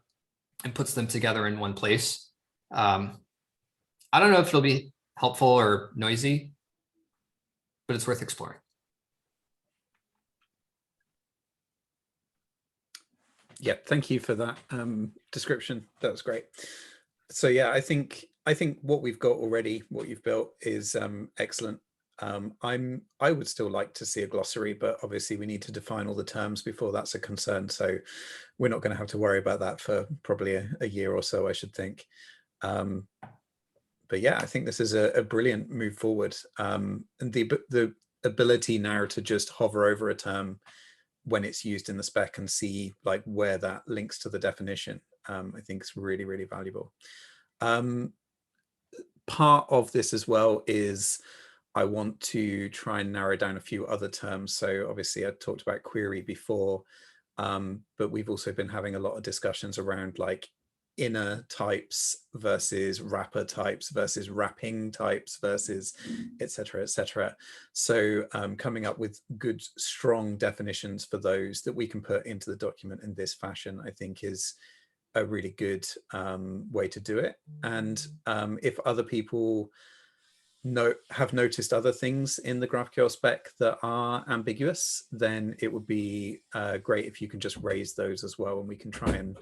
and puts them together in one place. I don't know if it'll be helpful or noisy, but it's worth exploring. Yeah, thank you for that description. That was great. So yeah, I think what we've got already, what you've built, is excellent. I would still like to see a glossary, but obviously we need to define all the terms before that's a concern. So we're not going to have to worry about that for probably a year or so, I should think. But yeah, I think this is a brilliant move forward. And the ability now to just hover over a term when it's used in the spec and see like where that links to the definition, I think is really, really valuable. Part of this as well is I want to try and narrow down a few other terms. So obviously I talked about query before, but we've also been having a lot of discussions around like inner types versus wrapper types versus wrapping types versus et cetera, et cetera. So coming up with good, strong definitions for those that we can put into the document in this fashion, I think is a really good way to do it. And if other people have noticed other things in the GraphQL spec that are ambiguous, then it would be great if you can just raise those as well, and we can try and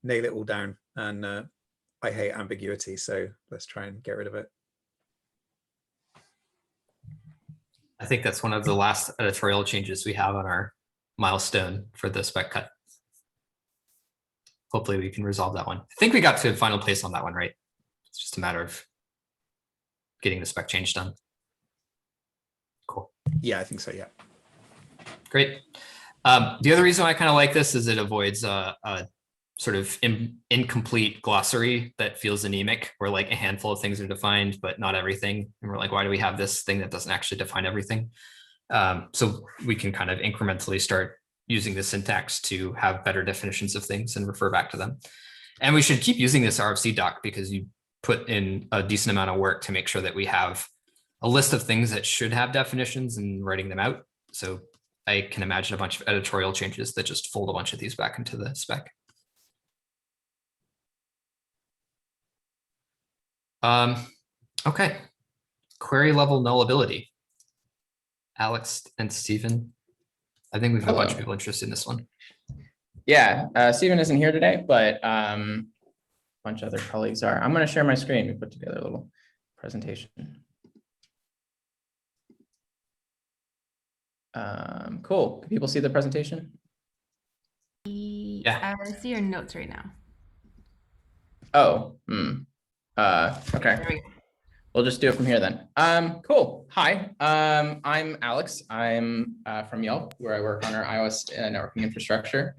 nail it all down. And I hate ambiguity, so let's try and get rid of it. I think that's one of the last editorial changes we have on our milestone for the spec cut. Hopefully we can resolve that one. I think we got to a final place on that one, right? It's just a matter of getting the spec change done. Cool. Yeah, I think so, yeah. Great. The other reason I kind of like this is it avoids a sort of incomplete glossary that feels anemic, where like a handful of things are defined, but not everything. And we're like, why do we have this thing that doesn't actually define everything? So we can kind of incrementally start using the syntax to have better definitions of things and refer back to them. And we should keep using this RFC doc because you put in a decent amount of work to make sure that we have a list of things that should have definitions and writing them out. So I can imagine a bunch of editorial changes that just fold a bunch of these back into the spec. Okay, query level nullability. Alex and Stephen, I think we've got a bunch of people interested in this one. Yeah, Stephen isn't here today, but a bunch of other colleagues are. I'm going to share my screen and put together a little presentation. Cool. Can people see the presentation? Yeah. I see your notes right now. Oh, okay. We'll just do it from here then. Cool. Hi, I'm Alex. I'm from Yelp, where I work on our iOS networking infrastructure.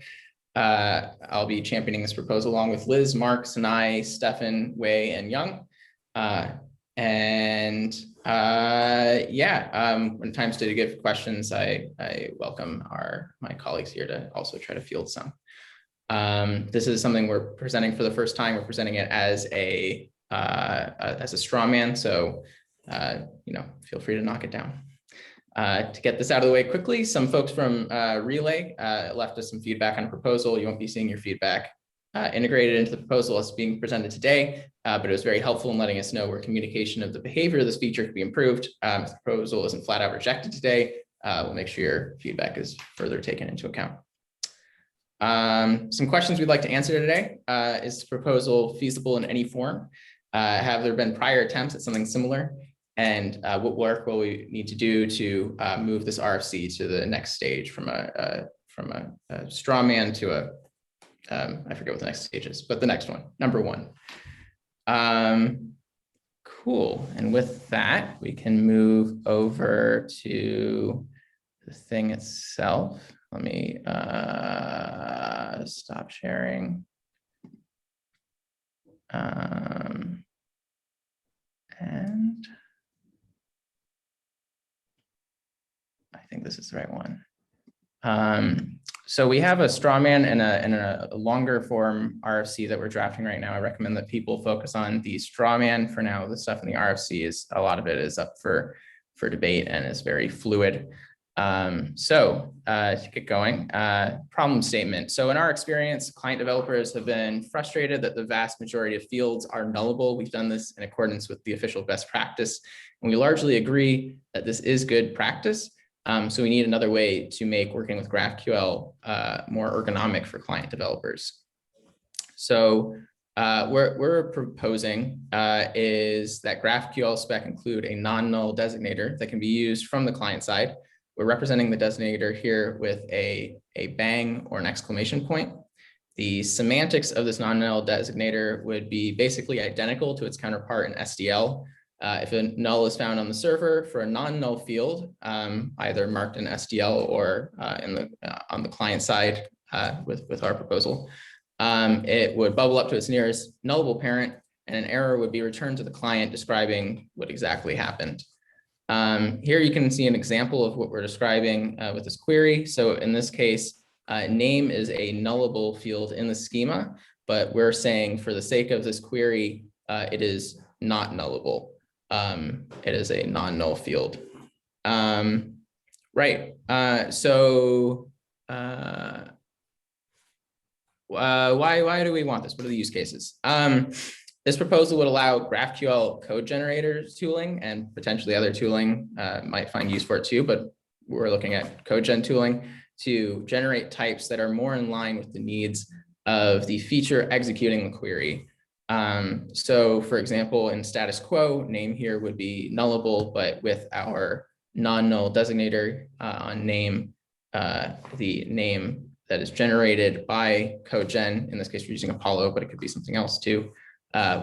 I'll be championing this proposal along with Liz, Mark, Sinai, Stefan, Wei, and Young. When time's to give questions, I welcome my colleagues here to also try to field some. This is something we're presenting for the first time. We're presenting it as a straw man, so feel free to knock it down. To get this out of the way quickly, some folks from Relay left us some feedback on a proposal. You won't be seeing your feedback integrated into the proposal as being presented today, but it was very helpful in letting us know where communication of the behavior of this feature could be improved. If the proposal isn't flat out rejected today, we'll make sure your feedback is further taken into account. Some questions we'd like to answer today. Is the proposal feasible in any form? Have there been prior attempts at something similar? And what work will we need to do to move this RFC to the next stage from a straw man to a, I forget what the next stage is, but the next one, number one. Cool. And with that, we can move over to the thing itself. Let me stop sharing. And I think this is the right one. So we have a straw man and a longer form RFC that we're drafting right now. I recommend that people focus on the straw man for now. The stuff in the RFC is, a lot of it is up for debate and is very fluid. To get going, problem statement. So in our experience, client developers have been frustrated that the vast majority of fields are nullable. We've done this in accordance with the official best practice, and we largely agree that this is good practice. So we need another way to make working with GraphQL more ergonomic for client developers. So what we're proposing is that GraphQL spec include a non-null designator that can be used from the client side. We're representing the designator here with a bang or an exclamation point. The semantics of this non-null designator would be basically identical to its counterpart in SDL. If a null is found on the server for a non-null field, either marked in SDL or on the client side with our proposal, it would bubble up to its nearest nullable parent, and an error would be returned to the client describing what exactly happened. Here you can see an example of what we're describing with this query. So in this case, name is a nullable field in the schema, but we're saying for the sake of this query, it is not nullable. It is a non-null field. why do we want this? What are the use cases? This proposal would allow GraphQL code generators tooling, and potentially other tooling might find use for it too, but we're looking at code gen tooling to generate types that are more in line with the needs of the feature executing the query. So for example, in status quo, name here would be nullable, but with our non-null designator on name, the name that is generated by CodeGen, in this case we're using Apollo, but it could be something else too,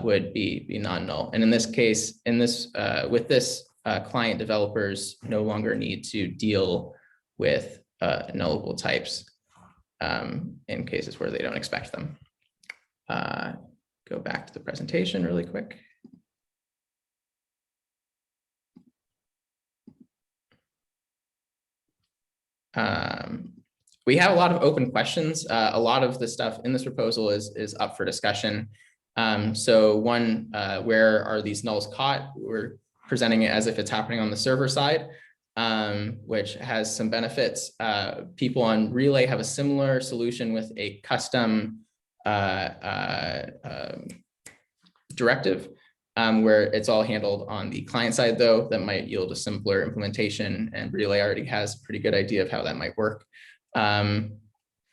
would be non-null. And in this case, with this, client developers no longer need to deal with nullable types in cases where they don't expect them. Go back to the presentation really quick. We have a lot of open questions. A lot of the stuff in this proposal is up for discussion. So one, where are these nulls caught? We're presenting it as if it's happening on the server side, which has some benefits. People on Relay have a similar solution with a custom directive, where it's all handled on the client side, though. That might yield a simpler implementation, and Relay already has a pretty good idea of how that might work.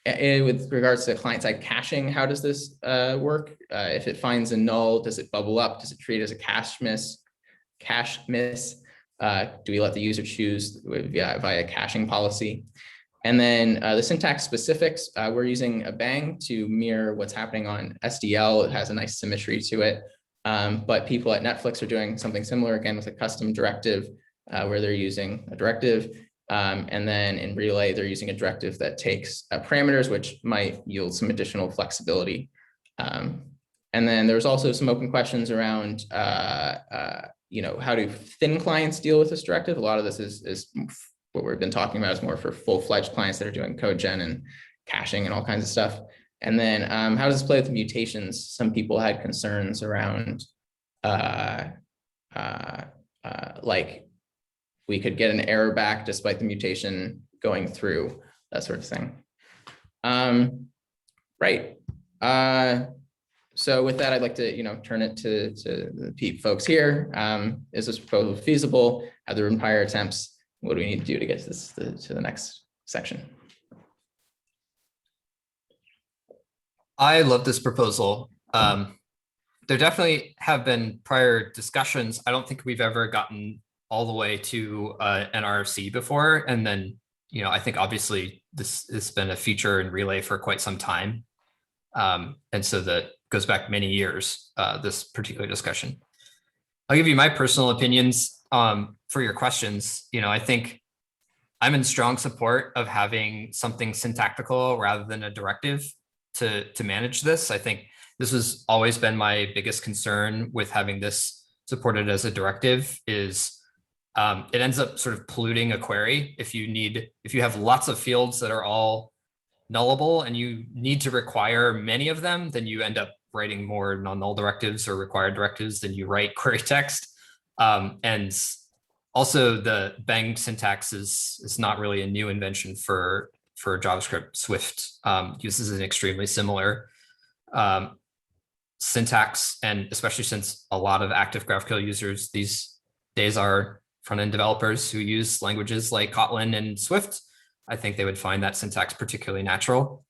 With regards to client-side caching, how does this work? If it finds a null, does it bubble up? Does it treat it as a cache miss? Do we let the user choose via caching policy? And then the syntax specifics, we're using a bang to mirror what's happening on SDL. It has a nice symmetry to it. But people at Netflix are doing something similar, again, with a custom directive where they're using a directive. And then in Relay, they're using a directive that takes parameters, which might yield some additional flexibility. And then there's also some open questions around, how do thin clients deal with this directive? A lot of this is what we've been talking about is more for full-fledged clients that are doing code gen and caching and all kinds of stuff. And then how does this play with mutations? Some people had concerns around like we could get an error back despite the mutation going through, that sort of thing. Right. So with that, I'd like to turn it to the Pete folks here. Is this proposal feasible? Have there been prior attempts? What do we need to do to get to this to the next section? I love this proposal. There definitely have been prior discussions. I don't think we've ever gotten all the way to an RFC before. And then, I think obviously this has been a feature in Relay for quite some time. And so that goes back many years, this particular discussion. I'll give you my personal opinions for your questions. I think I'm in strong support of having something syntactical rather than a directive to manage this. I think this has always been my biggest concern with having this supported as a directive is it ends up sort of polluting a query. If you have lots of fields that are all nullable and you need to require many of them, then you end up writing more non-null directives or required directives than you write query text. And also the bang syntax is not really a new invention for JavaScript. Swift uses an extremely similar syntax, and especially since a lot of active GraphQL users these days are front-end developers who use languages like Kotlin and Swift, I think they would find that syntax particularly natural.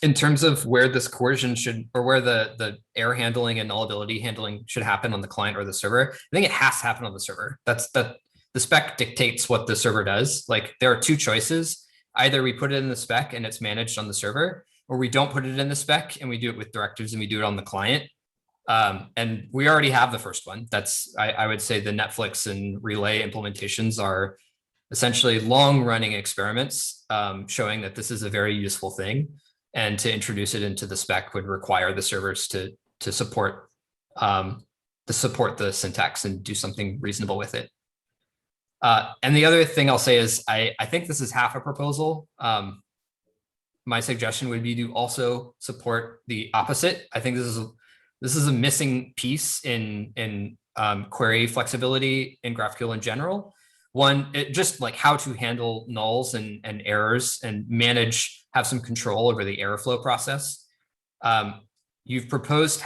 In terms of where this coercion should, or where the error handling and nullability handling should happen on the client or the server, I think it has to happen on the server. The spec dictates what the server does. Like there are two choices. Either we put it in the spec and it's managed on the server, or we don't put it in the spec and we do it with directives and we do it on the client. And we already have the first one. I would say the Netflix and Relay implementations are essentially long-running experiments showing that this is a very useful thing. And to introduce it into the spec would require the servers to support the syntax and do something reasonable with it. And the other thing I'll say is I think this is half a proposal. My suggestion would be to also support the opposite. I think this is a missing piece in query flexibility in GraphQL in general, One, just like how to handle nulls and errors and have some control over the error flow process. You've proposed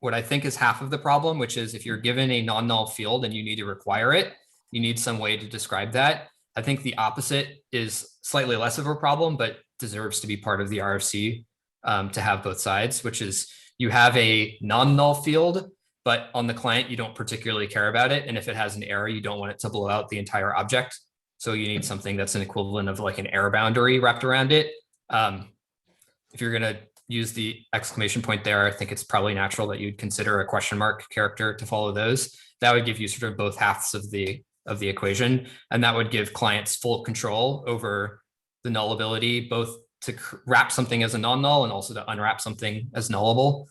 what I think is half of the problem, which is if you're given a non-null field and you need to require it, you need some way to describe that. I think the opposite is slightly less of a problem, but deserves to be part of the RFC to have both sides, which is you have a non-null field, but on the client, you don't particularly care about it. And if it has an error, you don't want it to blow out the entire object. So you need something that's an equivalent of like an error boundary wrapped around it. If you're going to use the exclamation point there, I think it's probably natural that you'd consider a question mark character to follow those. That would give you sort of both halves of the equation. And that would give clients full control over the nullability, both to wrap something as a non-null and also to unwrap something as nullable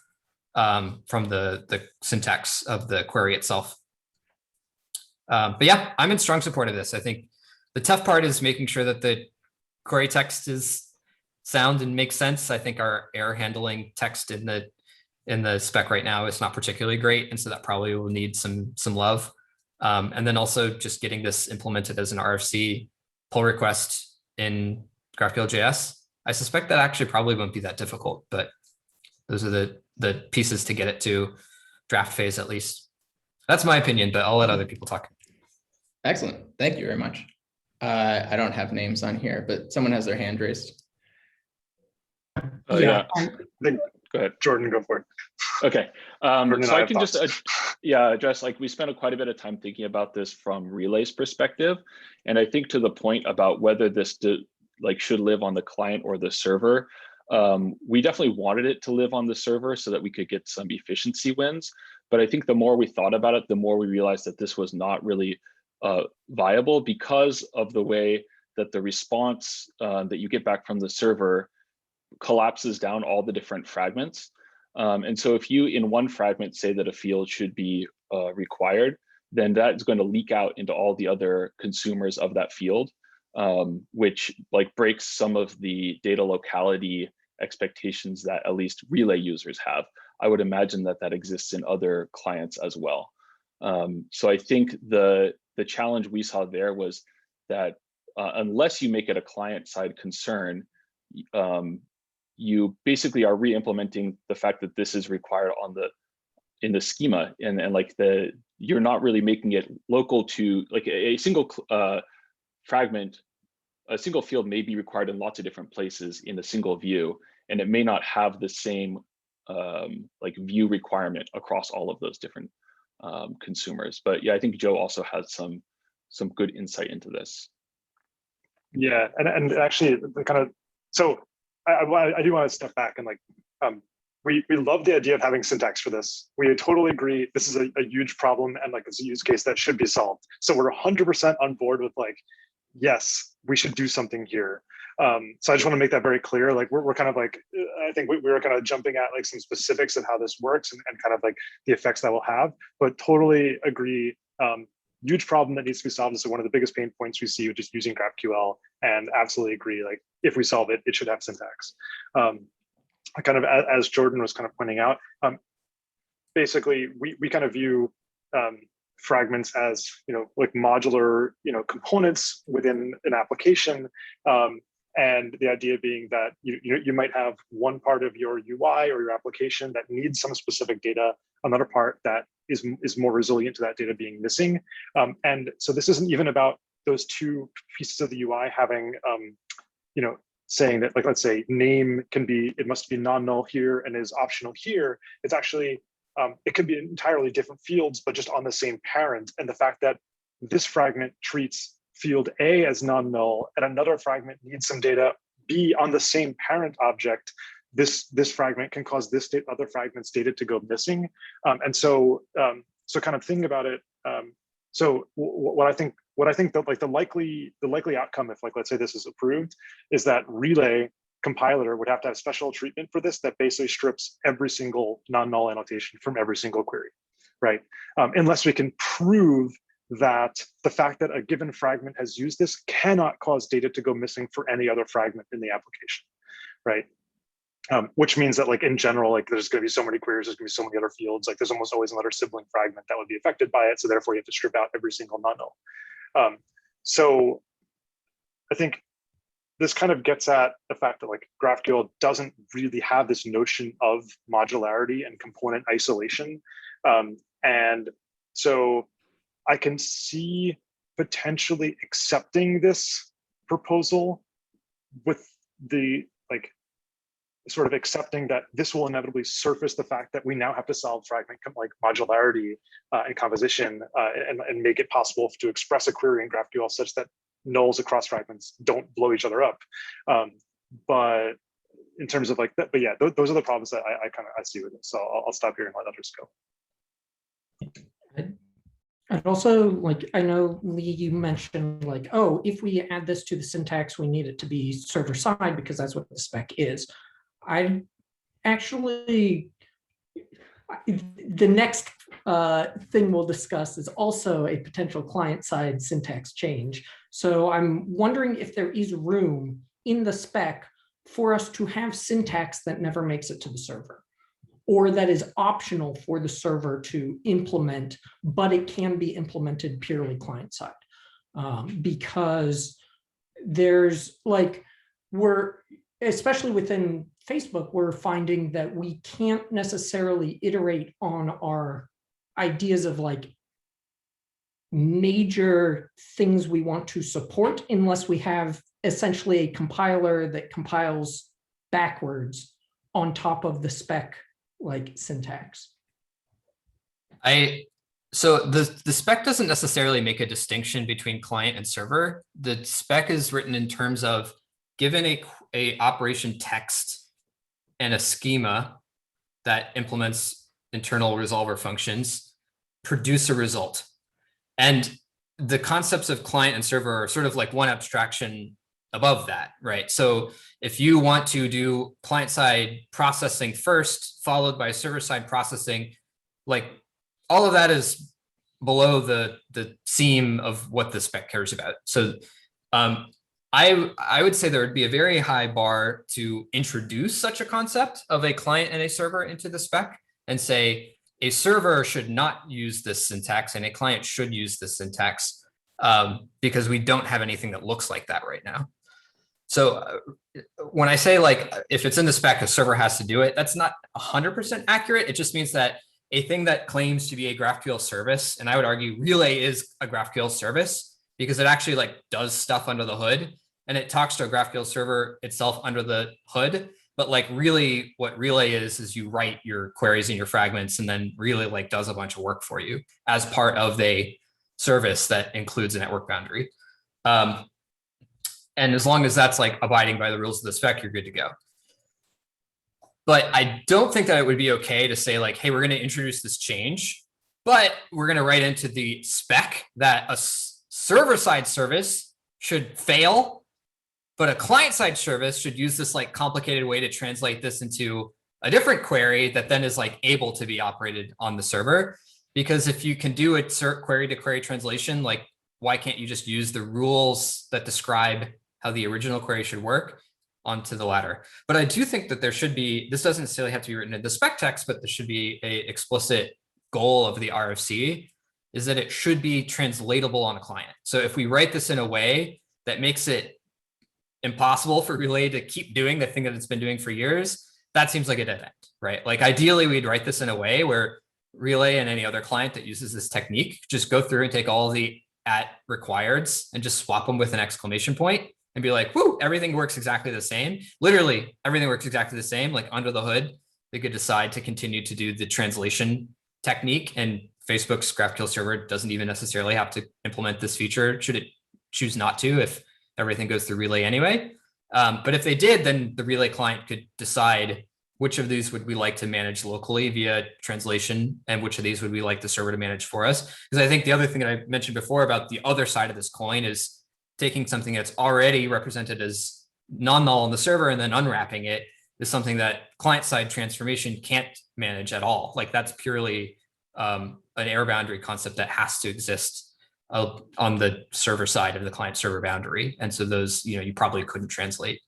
from the syntax of the query itself. But yeah, I'm in strong support of this. I think the tough part is making sure that the query text is sound and makes sense. I think our error handling text in the spec right now is not particularly great, and so that probably will need some love. And then also just getting this implemented as an RFC pull request in GraphQL.js. I suspect that actually probably won't be that difficult, but those are the pieces to get it to draft phase at least. That's my opinion, but I'll let other people talk. Excellent. Thank you very much. I don't have names on here, but someone has their hand raised. Yeah. Go ahead. Jordan, go for it. Okay. So I can just yeah, address, like, we spent quite a bit of time thinking about this from Relay's perspective. And I think to the point about whether this should live on the client or the server, we definitely wanted it to live on the server so that we could get some efficiency wins. But I think the more we thought about it, the more we realized that this was not really viable because of the way that the response that you get back from the server collapses down all the different fragments. And so if you in one fragment say that a field should be required, then that's going to leak out into all the other consumers of that field, which breaks some of the data locality expectations that at least Relay users have. I would imagine that that exists in other clients as well. So I think the challenge we saw there was that unless you make it a client-side concern, you basically are re-implementing the fact that this is required in the schema, and you're not really making it local to a single fragment. A single field may be required in lots of different places in a single view, and it may not have the same view requirement across all of those different consumers. But yeah, I think Joe also has some good insight into this. Yeah, and actually the kind of, so I do want to step back and we love the idea of having syntax for this. We totally agree. This is a huge problem and it's a use case that should be solved. So we're 100% on board with yes, we should do something here. So I just want to make that very clear. We're kind of I think we were kind of jumping at some specifics of how this works and kind of the effects that will have, but totally agree. Huge problem that needs to be solved. This is one of the biggest pain points we see with just using GraphQL, and absolutely agree. If we solve it, it should have syntax. Kind of as Jordan was kind of pointing out, basically we kind of view fragments as modular components within an application, and the idea being that you might have one part of your UI or your application that needs some specific data, another part that is more resilient to that data being missing, and so this isn't even about those two pieces of the UI having saying that let's say name it must be non-null here and is optional here. It's actually it could be entirely different fields, but just on the same parent. And the fact that this fragment treats field A as non-null and another fragment needs some data B on the same parent object, this fragment can cause this other fragment's data to go missing. And so kind of thinking about it. So what I think that the likely outcome, if let's say this is approved, is that Relay compiler would have to have special treatment for this that basically strips every single non-null annotation from every single query, right? Unless we can prove that the fact that a given fragment has used this cannot cause data to go missing for any other fragment in the application, right? Which means that in general, there's going to be so many queries, there's going to be so many other fields, there's almost always another sibling fragment that would be affected by it. So therefore you have to strip out every single non-null. So I think this kind of gets at the fact that like GraphQL doesn't really have this notion of modularity and component isolation. And so I can see potentially accepting this proposal with the like sort of accepting that this will inevitably surface the fact that we now have to solve fragment like modularity and composition and make it possible to express a query in GraphQL such that nulls across fragments don't blow each other up. But in terms of like that, but yeah, those are the problems that I see with it. So I'll stop here and let others go. And also, like, I know, Lee, you mentioned like, oh, if we add this to the syntax, we need it to be server side because that's what the spec is. I actually, the next thing we'll discuss is also a potential client side syntax change. So I'm wondering if there is room in the spec for us to have syntax that never makes it to the server, or that is optional for the server to implement, but it can be implemented purely client side. Because there's like, especially within Facebook, we're finding that we can't necessarily iterate on our ideas of like major things we want to support unless we have essentially a compiler that compiles backwards on top of the spec like syntax. So the spec doesn't necessarily make a distinction between client and server. The spec is written in terms of given a operation text and a schema that implements internal resolver functions, produce a result. And the concepts of client and server are sort of like one abstraction above that, right? So if you want to do client-side processing first, followed by server-side processing, like all of that is below the seam of what the spec cares about. So I would say there would be a very high bar to introduce such a concept of a client and a server into the spec and say a server should not use this syntax and a client should use this syntax because we don't have anything that looks like that right now. So when I say like, if it's in the spec, a server has to do it, that's not 100% accurate. It just means that a thing that claims to be a GraphQL service, and I would argue Relay is a GraphQL service because it actually like does stuff under the hood and it talks to a GraphQL server itself under the hood. But like really what Relay is you write your queries and your fragments and then Relay like does a bunch of work for you as part of a service that includes a network boundary. And as long as that's like abiding by the rules of the spec, you're good to go. But I don't think that it would be okay to say like, hey, we're going to introduce this change, but we're going to write into the spec that a server-side service should fail, but a client-side service should use this like complicated way to translate this into a different query that then is like able to be operated on the server. Because if you can do a query to query translation, like why can't you just use the rules that describe how the original query should work onto the latter? But I do think that there should be, this doesn't necessarily have to be written in the spec text, but there should be a explicit goal of the RFC is that it should be translatable on a client. So if we write this in a way that makes it impossible for Relay to keep doing the thing that it's been doing for years, that seems like a dead end, right? Like ideally we'd write this in a way where Relay and any other client that uses this technique just go through and take all the @requireds and just swap them with an exclamation point and be like, whoo, everything works exactly the same. Literally everything works exactly the same. Like under the hood, they could decide to continue to do the translation technique, and Facebook's GraphQL server doesn't even necessarily have to implement this feature should it choose not to if everything goes through Relay anyway. But if they did, then the Relay client could decide which of these would we like to manage locally via translation and which of these would we like the server to manage for us. Because I think the other thing that I mentioned before about the other side of this coin is taking something that's already represented as non-null on the server and then unwrapping it is something that client-side transformation can't manage at all. Like that's purely an error boundary concept that has to exist on the server side of the client-server boundary. And so those, you probably couldn't translate.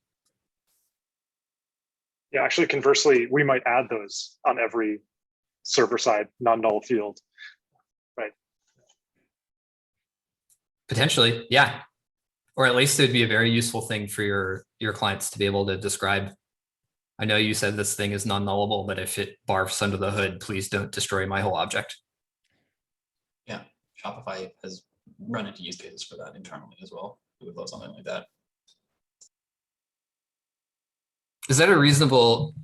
Yeah, actually, conversely, we might add those on every server-side non-null field, right? Potentially, yeah. Or at least it would be a very useful thing for your clients to be able to describe. I know you said this thing is non-nullable, but if it barfs under the hood, please don't destroy my whole object. Yeah, Shopify has run into use cases for that internally as well. We would love something like that. Is that a reasonable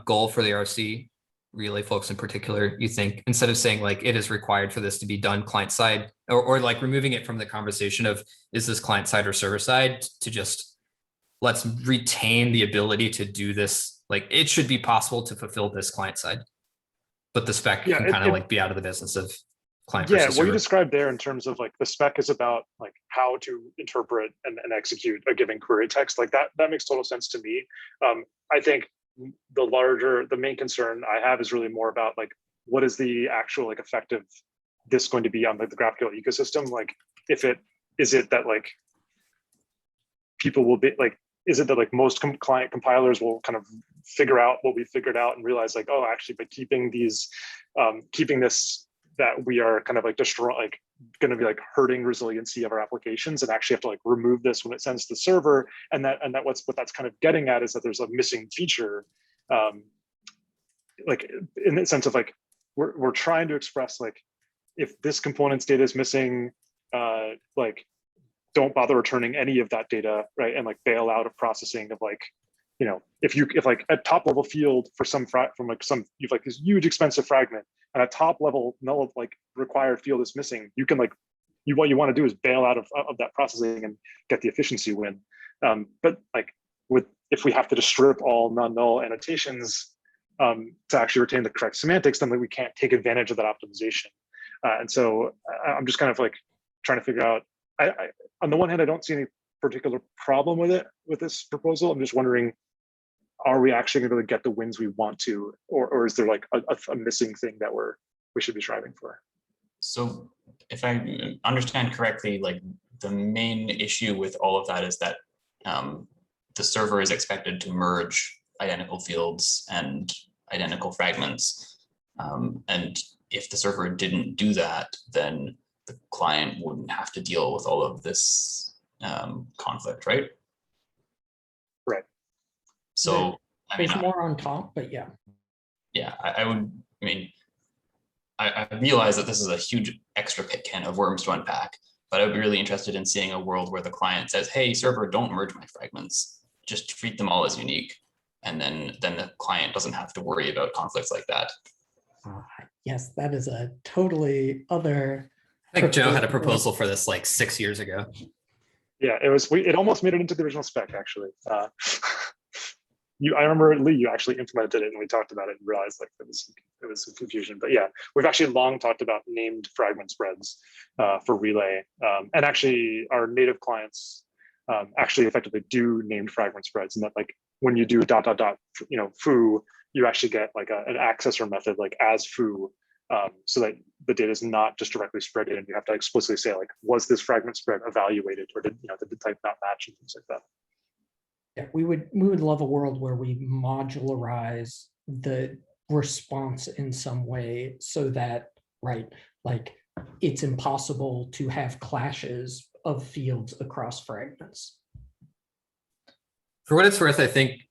goal for the RC Relay folks in particular, you think, instead of saying like it is required for this to be done client side, or like removing it from the conversation of is this client side or server side, to just let's retain the ability to do this. Like it should be possible to fulfill this client side, but the spec can kind of like be out of the business of client versus what server. you described there in terms of like the spec is about like how to interpret and execute a given query text, like that makes total sense to me. I think the main concern I have is really more about like what is the actual like effective this going to be on like the GraphQL ecosystem. Like is it that like people will be like, is it that like most client compilers will kind of figure out what we figured out and realize like, oh, actually by keeping these keeping this, that we are kind of like going to be like hurting resiliency of our applications, and actually have to like remove this when it sends to the server, and that what that's kind of getting at is that there's a missing feature, like in the sense of like we're trying to express like if this component's data is missing, like don't bother returning any of that data, right? And like bail out of processing of like, you know, if like a top level field for you've like this huge expensive fragment, and a top level null like required field is missing, you can like, what you want to do is bail out of that processing and get the efficiency win. But like if we have to just strip all non-null annotations to actually retain the correct semantics, then like we can't take advantage of that optimization. And so I'm just kind of like trying to figure out, on the one hand, I don't see any particular problem with this proposal. I'm just wondering, are we actually going to be able to get the wins we want to, or is there like a missing thing that we should be striving for? So if I understand correctly, like the main issue with all of that is that the server is expected to merge identical fields and identical fragments. And if the server didn't do that, then the client wouldn't have to deal with all of this conflict, right? Right. So there's more on top, but yeah. Yeah, I realize that this is a huge extra pit can of worms to unpack, but I would be really interested in seeing a world where the client says, hey, server, don't merge my fragments. Just treat them all as unique. And then the client doesn't have to worry about conflicts like that. Yes, that is a totally other. I think Joe had a proposal for this like 6 years ago. Yeah, it almost made it into the original spec, actually. I remember, Lee, you actually implemented it and we talked about it and realized like it was some confusion. But yeah, we've actually long talked about named fragment spreads for Relay. And actually our native clients actually effectively do named fragment spreads, and that like when you do ... foo, you actually get like an accessor method like as foo, so that the data is not just directly spread in. You have to explicitly say like, was this fragment spread evaluated, or did the type not match, and things like that. Yeah, we would love a world where we modularize the response in some way so that, right, like it's impossible to have clashes of fields across fragments. For what it's worth, I think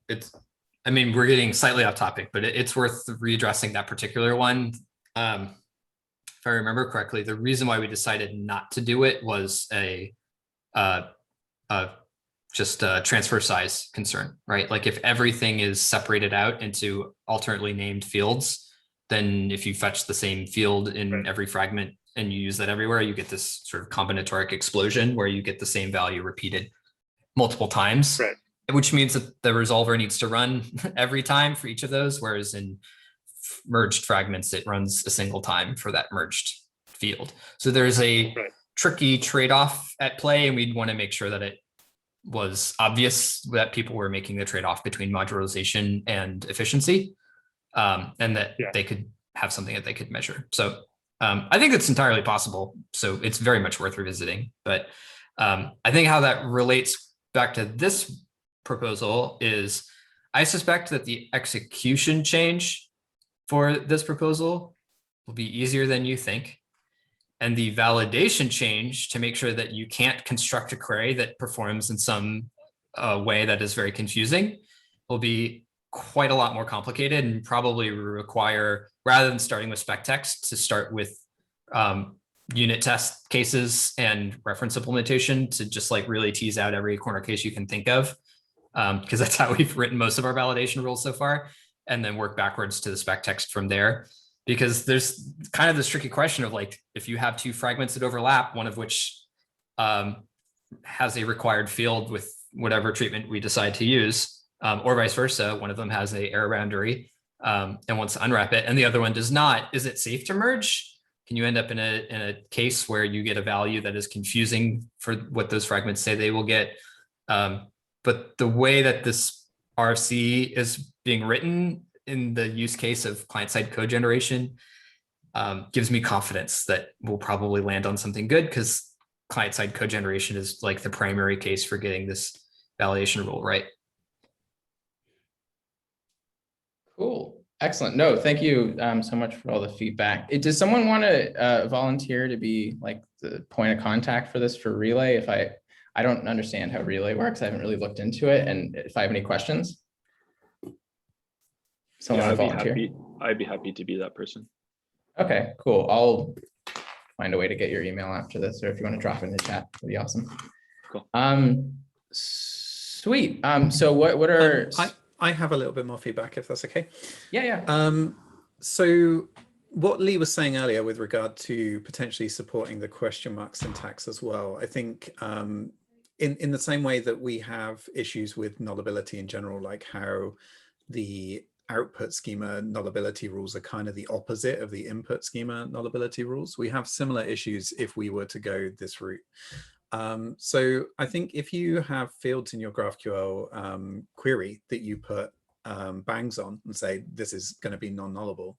we're getting slightly off topic, but it's worth readdressing that particular one. If I remember correctly, the reason why we decided not to do it was just a transfer size concern, right? Like if everything is separated out into alternately named fields, then if you fetch the same field in every fragment and you use that everywhere, you get this sort of combinatoric explosion where you get the same value repeated multiple times, which means that the resolver needs to run every time for each of those, whereas in merged fragments, it runs a single time for that merged field. So there's a tricky trade-off at play, and we'd want to make sure that it was obvious that people were making the trade-off between modularization and efficiency, and that they could have something that they could measure. So I think it's entirely possible. So it's very much worth revisiting. But I think how that relates back to this proposal is I suspect that the execution change for this proposal will be easier than you think. and the validation change to make sure that you can't construct a query that performs in some way that is very confusing will be quite a lot more complicated and probably require, rather than starting with spec text, to start with unit test cases and reference implementation to just like really tease out every corner case you can think of, because that's how we've written most of our validation rules so far, and then work backwards to the spec text from there. Because there's kind of this tricky question of like, if you have two fragments that overlap, one of which has a required field with whatever treatment we decide to use, or vice versa, one of them has a error boundary and wants to unwrap it, and the other one does not, is it safe to merge? Can you end up in a case where you get a value that is confusing for what those fragments say they will get? But the way that this RFC is being written in the use case of client-side code generation gives me confidence that we'll probably land on something good, because client-side code generation is like the primary case for getting this validation rule right. Cool. Excellent. No, thank you so much for all the feedback. Does someone want to volunteer to be like the point of contact for this for Relay? If I don't understand how Relay works. I haven't really looked into it. And if I have any questions, someone Yeah, want to volunteer? I'd be happy to be that person. Okay, cool. I'll find a way to get your email after this, or if you want to drop it in the chat, that'd be awesome. Cool. Sweet. So what are I have a little bit more feedback, if that's okay. Yeah. So what Lee was saying earlier with regard to potentially supporting the question mark syntax as well, I think in the same way that we have issues with nullability in general, like how the output schema nullability rules are kind of the opposite of the input schema nullability rules, we have similar issues if we were to go this route. So I think if you have fields in your GraphQL query that you put bangs on and say this is going to be non-nullable,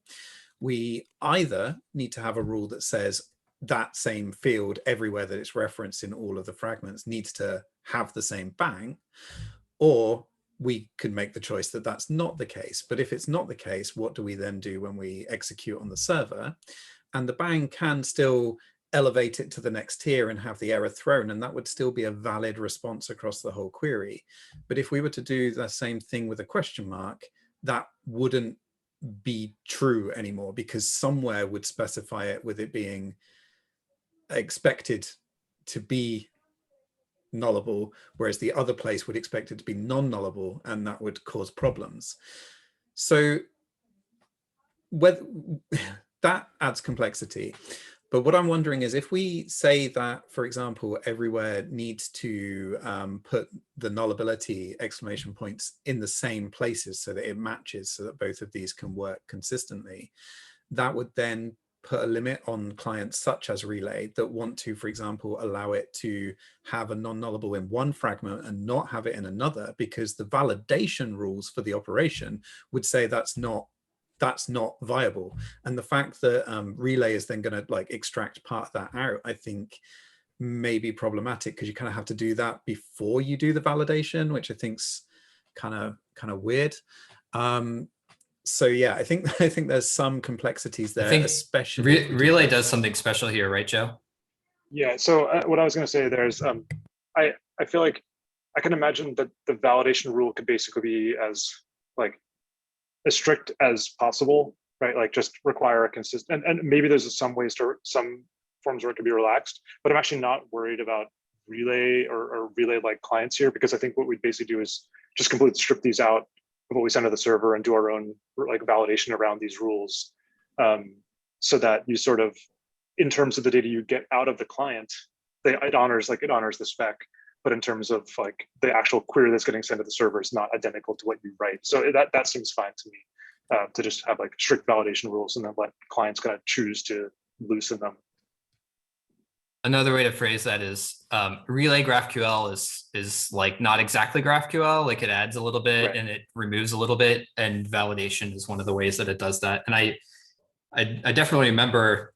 we either need to have a rule that says that same field everywhere that it's referenced in all of the fragments needs to have the same bang, or we could make the choice that that's not the case. But if it's not the case, what do we then do when we execute on the server? And the bang can still elevate it to the next tier and have the error thrown, and that would still be a valid response across the whole query. But if we were to do the same thing with a question mark, that wouldn't be true anymore, because somewhere would specify it with it being expected to be nullable, whereas the other place would expect it to be non-nullable, and that would cause problems. So whether that adds complexity. But what I'm wondering is, if we say that, for example, everywhere needs to put the nullability exclamation points in the same places so that it matches, so that both of these can work consistently, that would then put a limit on clients such as Relay that want to, for example, allow it to have a non-nullable in one fragment and not have it in another, because the validation rules for the operation would say that's not viable. And the fact that Relay is then going to like extract part of that out, I think may be problematic, because you kind of have to do that before you do the validation, which I think's kind of weird. So yeah, I think there's some complexities there, especially Relay does something special here, right, Joe? Yeah. So what I was going to say there is, I feel like I can imagine that the validation rule could basically be as strict as possible, right? Like just require a consistent, and maybe there's some forms where it could be relaxed, but I'm actually not worried about Relay or Relay like clients here, because I think what we'd basically do is just completely strip these out of what we send to the server and do our own like validation around these rules, so that you sort of, in terms of the data you get out of the client, it honors the spec, but in terms of like the actual query that's getting sent to the server is not identical to what you write. So that seems fine to me, to just have like strict validation rules and then let clients kind of choose to loosen them. Another way to phrase that is Relay GraphQL is like not exactly GraphQL, like it adds a little bit, right, and it removes a little bit, and validation is one of the ways that it does that. And I definitely remember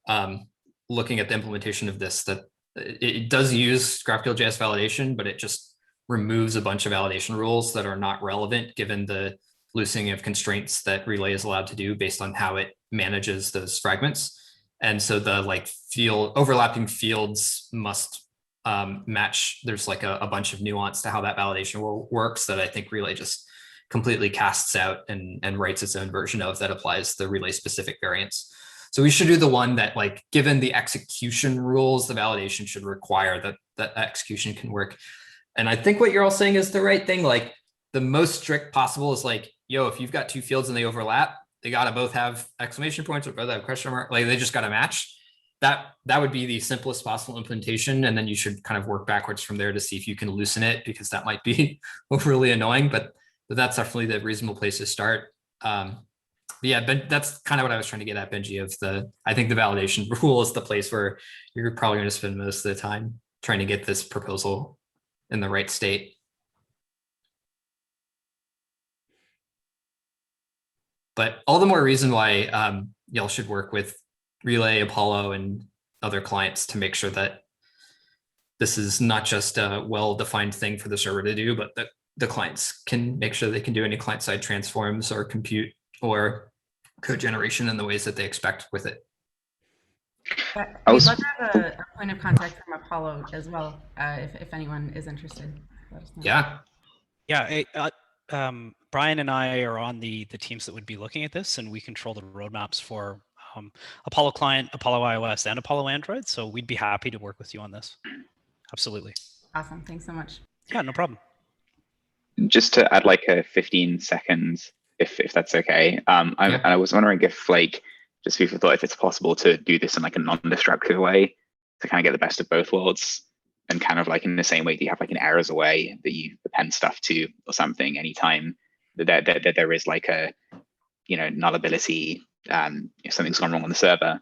looking at the implementation of this, that it does use GraphQL.js validation, but it just removes a bunch of validation rules that are not relevant given the loosening of constraints that Relay is allowed to do based on how it manages those fragments. And so the like overlapping fields must match. There's like a bunch of nuance to how that validation works that I think Relay just completely casts out and writes its own version of that applies the Relay specific variants. So we should do the one that, like, given the execution rules, the validation should require that execution can work. And I think what you're all saying is the right thing. Like, the most strict possible is like, yo, if you've got two fields and they overlap, they got to both have exclamation points or both have question mark. Like, they just got to match. That would be the simplest possible implementation. And then you should kind of work backwards from there to see if you can loosen it, because that might be overly annoying, but that's definitely the reasonable place to start. Yeah, but that's kind of what I was trying to get at, Benji, I think the validation rule is the place where you're probably going to spend most of the time trying to get this proposal in the right state. But all the more reason why y'all should work with Relay, Apollo, and other clients to make sure that this is not just a well-defined thing for the server to do, but that the clients can make sure they can do any client-side transforms or compute or code generation in the ways that they expect with it. We'd love to have a point of contact from Apollo as well, if anyone is interested. Yeah. Yeah. Brian and I are on the teams that would be looking at this, and we control the roadmaps for Apollo Client, Apollo iOS, and Apollo Android. So we'd be happy to work with you on this. Absolutely. Awesome. Thanks so much. Yeah, no problem. Just to add like a 15 seconds, if that's okay. I was wondering if, like, just food for thought, if it's possible to do this in like a non-destructive way to kind of get the best of both worlds, and kind of like in the same way, do you have like an errors away that you append stuff to or something anytime that there is like a, you know, nullability, if something's gone wrong on the server,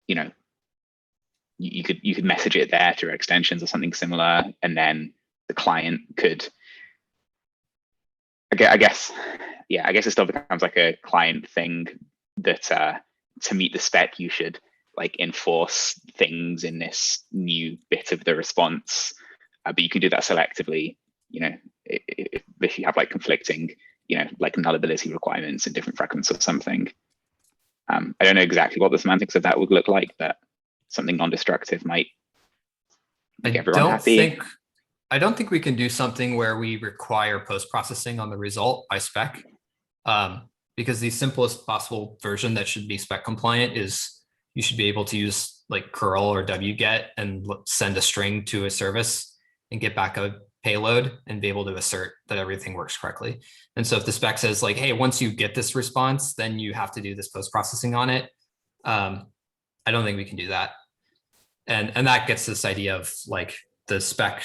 you know, you could message it there through extensions or something similar, and then the client could, I guess it still becomes like a client thing that to meet the spec, you should like enforce things in this new bit of the response, but you can do that selectively, you know, if you have like conflicting, you know, like nullability requirements in different fragments or something. I don't know exactly what the semantics of that would look like, but something non-destructive might make everyone happy. I don't think we can do something where we require post-processing on the result by spec, because the simplest possible version that should be spec compliant is you should be able to use like curl or wget and send a string to a service and get back a payload and be able to assert that everything works correctly. And so if the spec says like, hey, once you get this response, then you have to do this post-processing on it, I don't think we can do that. And that gets this idea of like the spec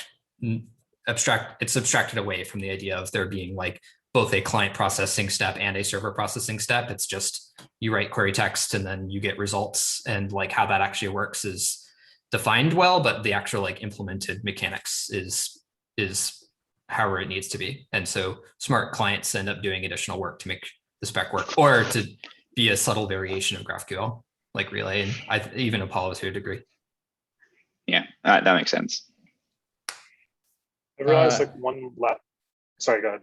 it's abstracted away from the idea of there being like both a client processing step and a server processing step. It's just you write query text and then you get results, and like how that actually works is defined well, but the actual like implemented mechanics is however it needs to be. And so smart clients end up doing additional work to make the spec work, or to be a subtle variation of GraphQL like Relay, and even Apollo to a degree. Yeah, that makes sense. I realized like one last, sorry, go ahead.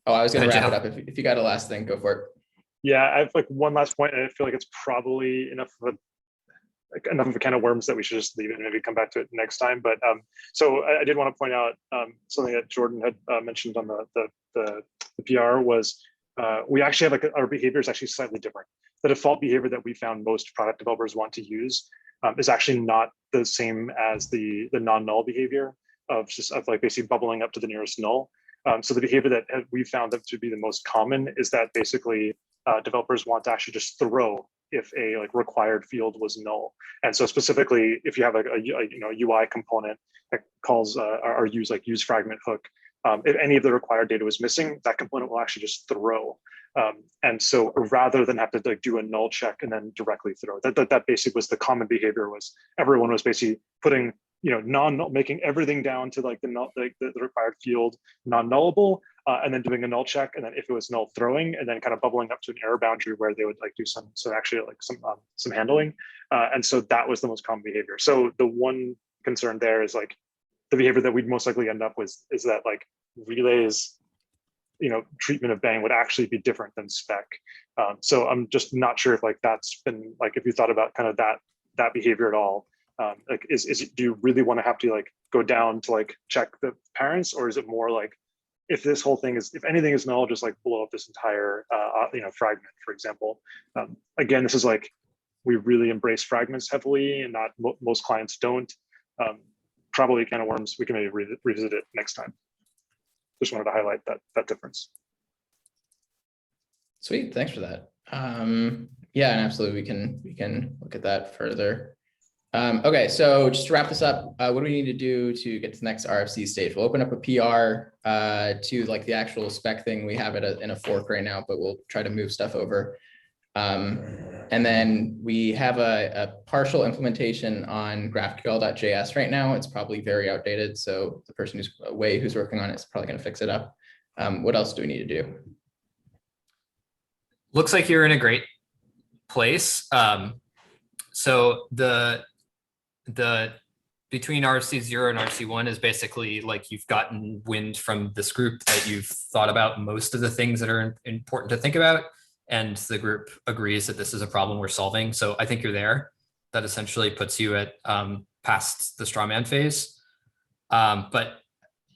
Oh, I was going to wrap it up. If you got a last thing, go for it. Yeah, I have like one last point, and I feel like it's probably enough of a can of worms that we should just leave it and maybe come back to it next time. But so I did want to point out something that Jordan had mentioned on the PR was we actually have like our behavior is actually slightly different. The default behavior that we found most product developers want to use is actually not the same as the non-null behavior of like basically bubbling up to the nearest null. So the behavior that we found that to be the most common is that basically developers want to actually just throw if a like required field was null. And so specifically, if you have like a UI component that calls our use fragment hook, if any of the required data was missing, that component will actually just throw. And so rather than have to like do a null check and then directly throw, that basically was the common behavior. Was everyone was basically putting making everything down to like the required field non-nullable, and then doing a null check, and then if it was null, throwing, and then kind of bubbling up to an error boundary where they would like do some handling. And so that was the most common behavior. So the one concern there is like the behavior that we'd most likely end up with is that like Relay is treatment of bang would actually be different than spec. So I'm just not sure if like that's been like, if you thought about kind of that behavior at all. Like do you really want to have to like go down to like check the parents, or is it more like if this whole thing is, if anything is null, just like blow up this entire fragment, for example. Again, this is like, we really embrace fragments heavily, and not most clients don't. Probably a can of worms. We can maybe revisit it next time. Just wanted to highlight that difference. Sweet, thanks for that. Yeah, and absolutely, we can look at that further. Okay, so just to wrap this up, what do we need to do to get to the next RFC stage? We'll open up a PR to like the actual spec thing. We have it in a fork right now, but we'll try to move stuff over. And then we have a partial implementation on GraphQL.js right now. It's probably very outdated, so the person who's working on it is probably going to fix it up. What else do we need to do? Looks like you're in a great place. So the between RFC 0 and RFC 1 is basically like you've gotten wind from this group that you've thought about most of the things that are important to think about, and the group agrees that this is a problem we're solving. So I think you're there. That essentially puts you at past the strawman phase. But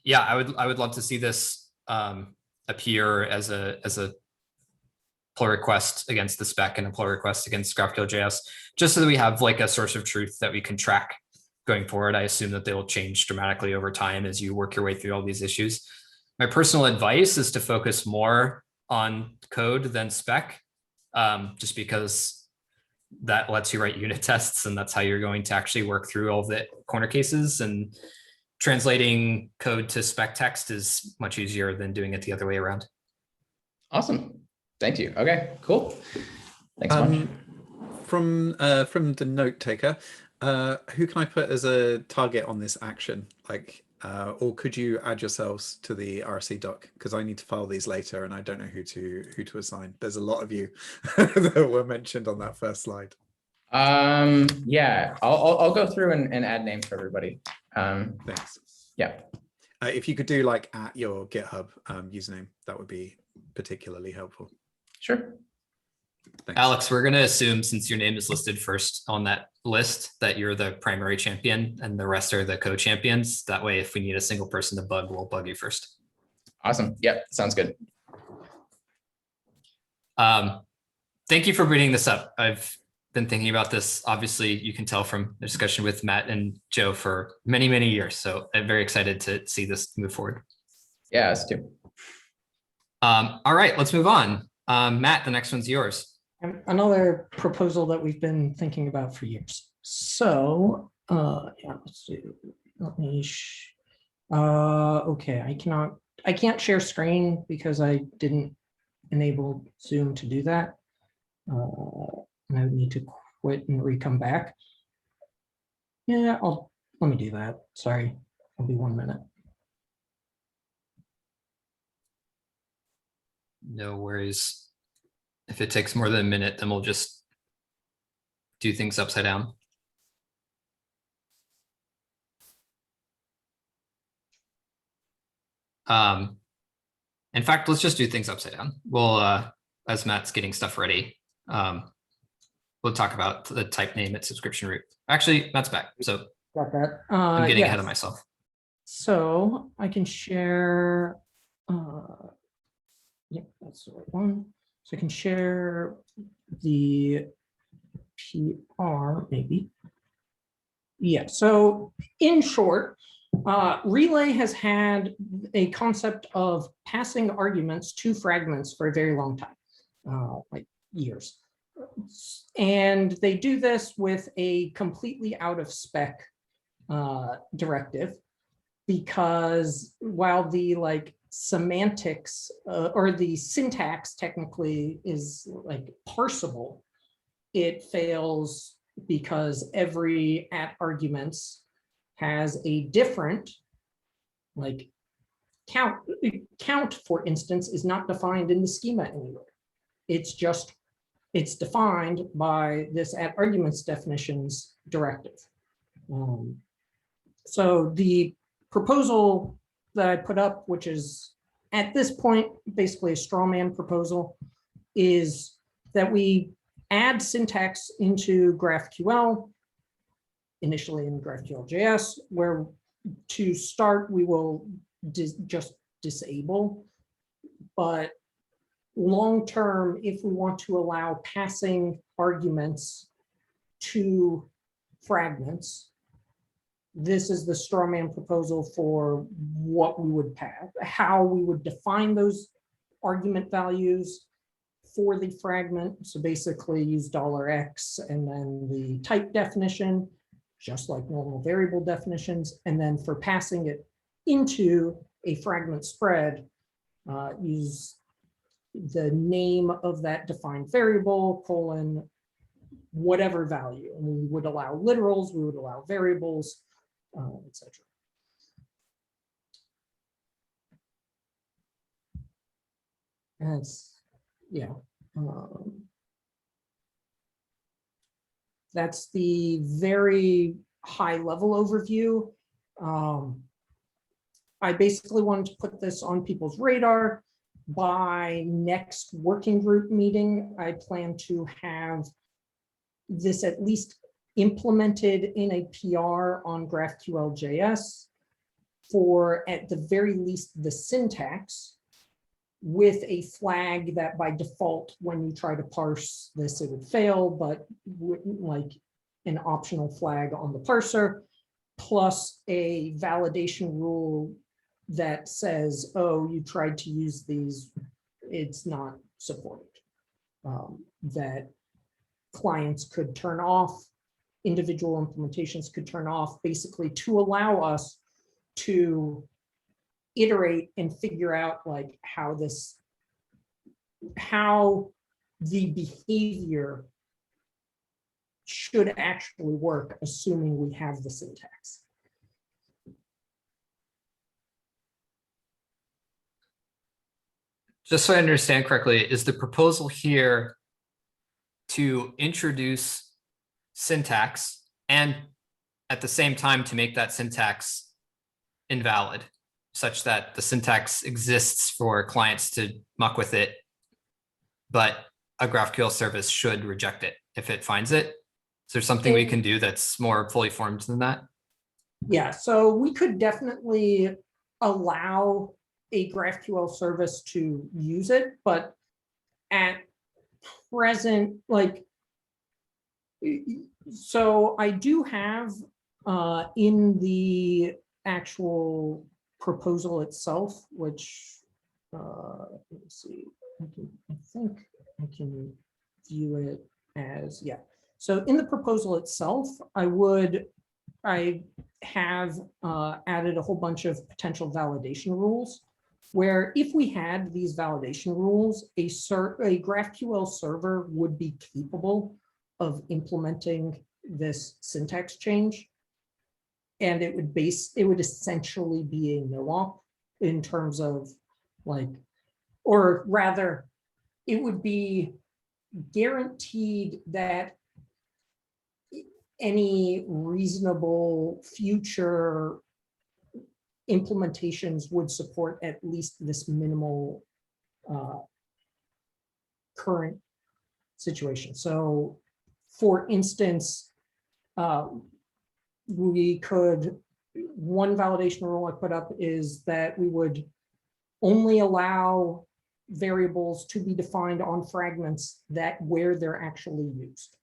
yeah, I would love to see this appear as a pull request against the spec and a pull request against GraphQL.js, just so that we have like a source of truth that we can track going forward. I assume that they will change dramatically over time as you work your way through all these issues. My personal advice is to focus more on code than spec, just because that lets you write unit tests, and that's how you're going to actually work through all the corner cases. And translating code to spec text is much easier than doing it the other way around. Awesome. Thank you. Okay, cool. Thanks much. From the note taker, who can I put as a target on this action? Like, or could you add yourselves to the RC doc? Because I need to file these later, and I don't know who to assign. There's a lot of you that were mentioned on that first slide. Yeah, I'll go through and add names for everybody. Thanks. Yeah. If you could do like at your GitHub username, that would be particularly helpful. Sure. Thanks. Alex, we're going to assume, since your name is listed first on that list, that you're the primary champion and the rest are the co-champions. That way, if we need a single person to bug, we'll bug you first. Awesome. Yep, sounds good. Thank you for bringing this up. I've been thinking about this. Obviously, you can tell from the discussion with Matt and Joe for many, many years. So I'm very excited to see this move forward. Yeah, us too. All right, let's move on. Matt, the next one's yours. Another proposal that we've been thinking about for years. So, yeah, let's do. Let me. Okay, I can't share screen because I didn't enable Zoom to do that. And I would need to quit and re-come back. Yeah, let me do that. Sorry, it'll be 1 minute. No worries. If it takes more than a minute, then we'll just do things upside down. In fact, let's just do things upside down. We'll, as Matt's getting stuff ready, we'll talk about the type name at subscription root. Actually, Matt's back, so got that. I'm getting ahead of myself. So I can share. Yep, that's the right one. So I can share the PR maybe. Yeah, so in short, Relay has had a concept of passing arguments to fragments for a very long time, like years. And they do this with a completely out of spec directive, because while the semantics or the syntax technically is like parsable, it fails because every at arguments has a different count, for instance, is not defined in the schema anywhere. It's defined by this at arguments definitions directive. So the proposal that I put up, which is at this point, basically a straw man proposal is that we add syntax into GraphQL, initially in GraphQL.js, where to start, we will just disable. But long-term, if we want to allow passing arguments to fragments, this is the straw man proposal for what we would pass, how we would define those argument values for the fragment. So basically use $x and then the type definition, just like normal variable definitions. And then for passing it into a fragment spread, use the name of that defined variable, colon, whatever value. And we would allow literals, we would allow variables, etc. And it's, yeah. That's the very high level overview. I basically wanted to put this on people's radar. By next working group meeting, I plan to have this at least implemented in a PR on GraphQL.js for, at the very least, the syntax, with a flag that by default, when you try to parse this, it would fail, but like an optional flag on the parser, plus a validation rule that says, oh, you tried to use these, it's not supported. That clients could turn off, individual implementations could turn off, basically to allow us to iterate and figure out like how the behavior should actually work, assuming we have the syntax. Just so I understand correctly, is the proposal here to introduce syntax and at the same time to make that syntax invalid, such that the syntax exists for clients to muck with it, but a GraphQL service should reject it if it finds it? Is there something we can do that's more fully formed than that? Yeah, so we could definitely allow a GraphQL service to use it, but at present, like, so I do have in the actual proposal itself, which let me see, I think I can view it as, yeah. So in the proposal itself, I have added a whole bunch of potential validation rules, where if we had these validation rules, a GraphQL server would be capable of implementing this syntax change. And it would essentially be a no-op in terms of like, or rather, it would be guaranteed that any reasonable future implementations would support at least this minimal current situation. So for instance, one validation rule I put up is that we would only allow variables to be defined on fragments that where they're actually used.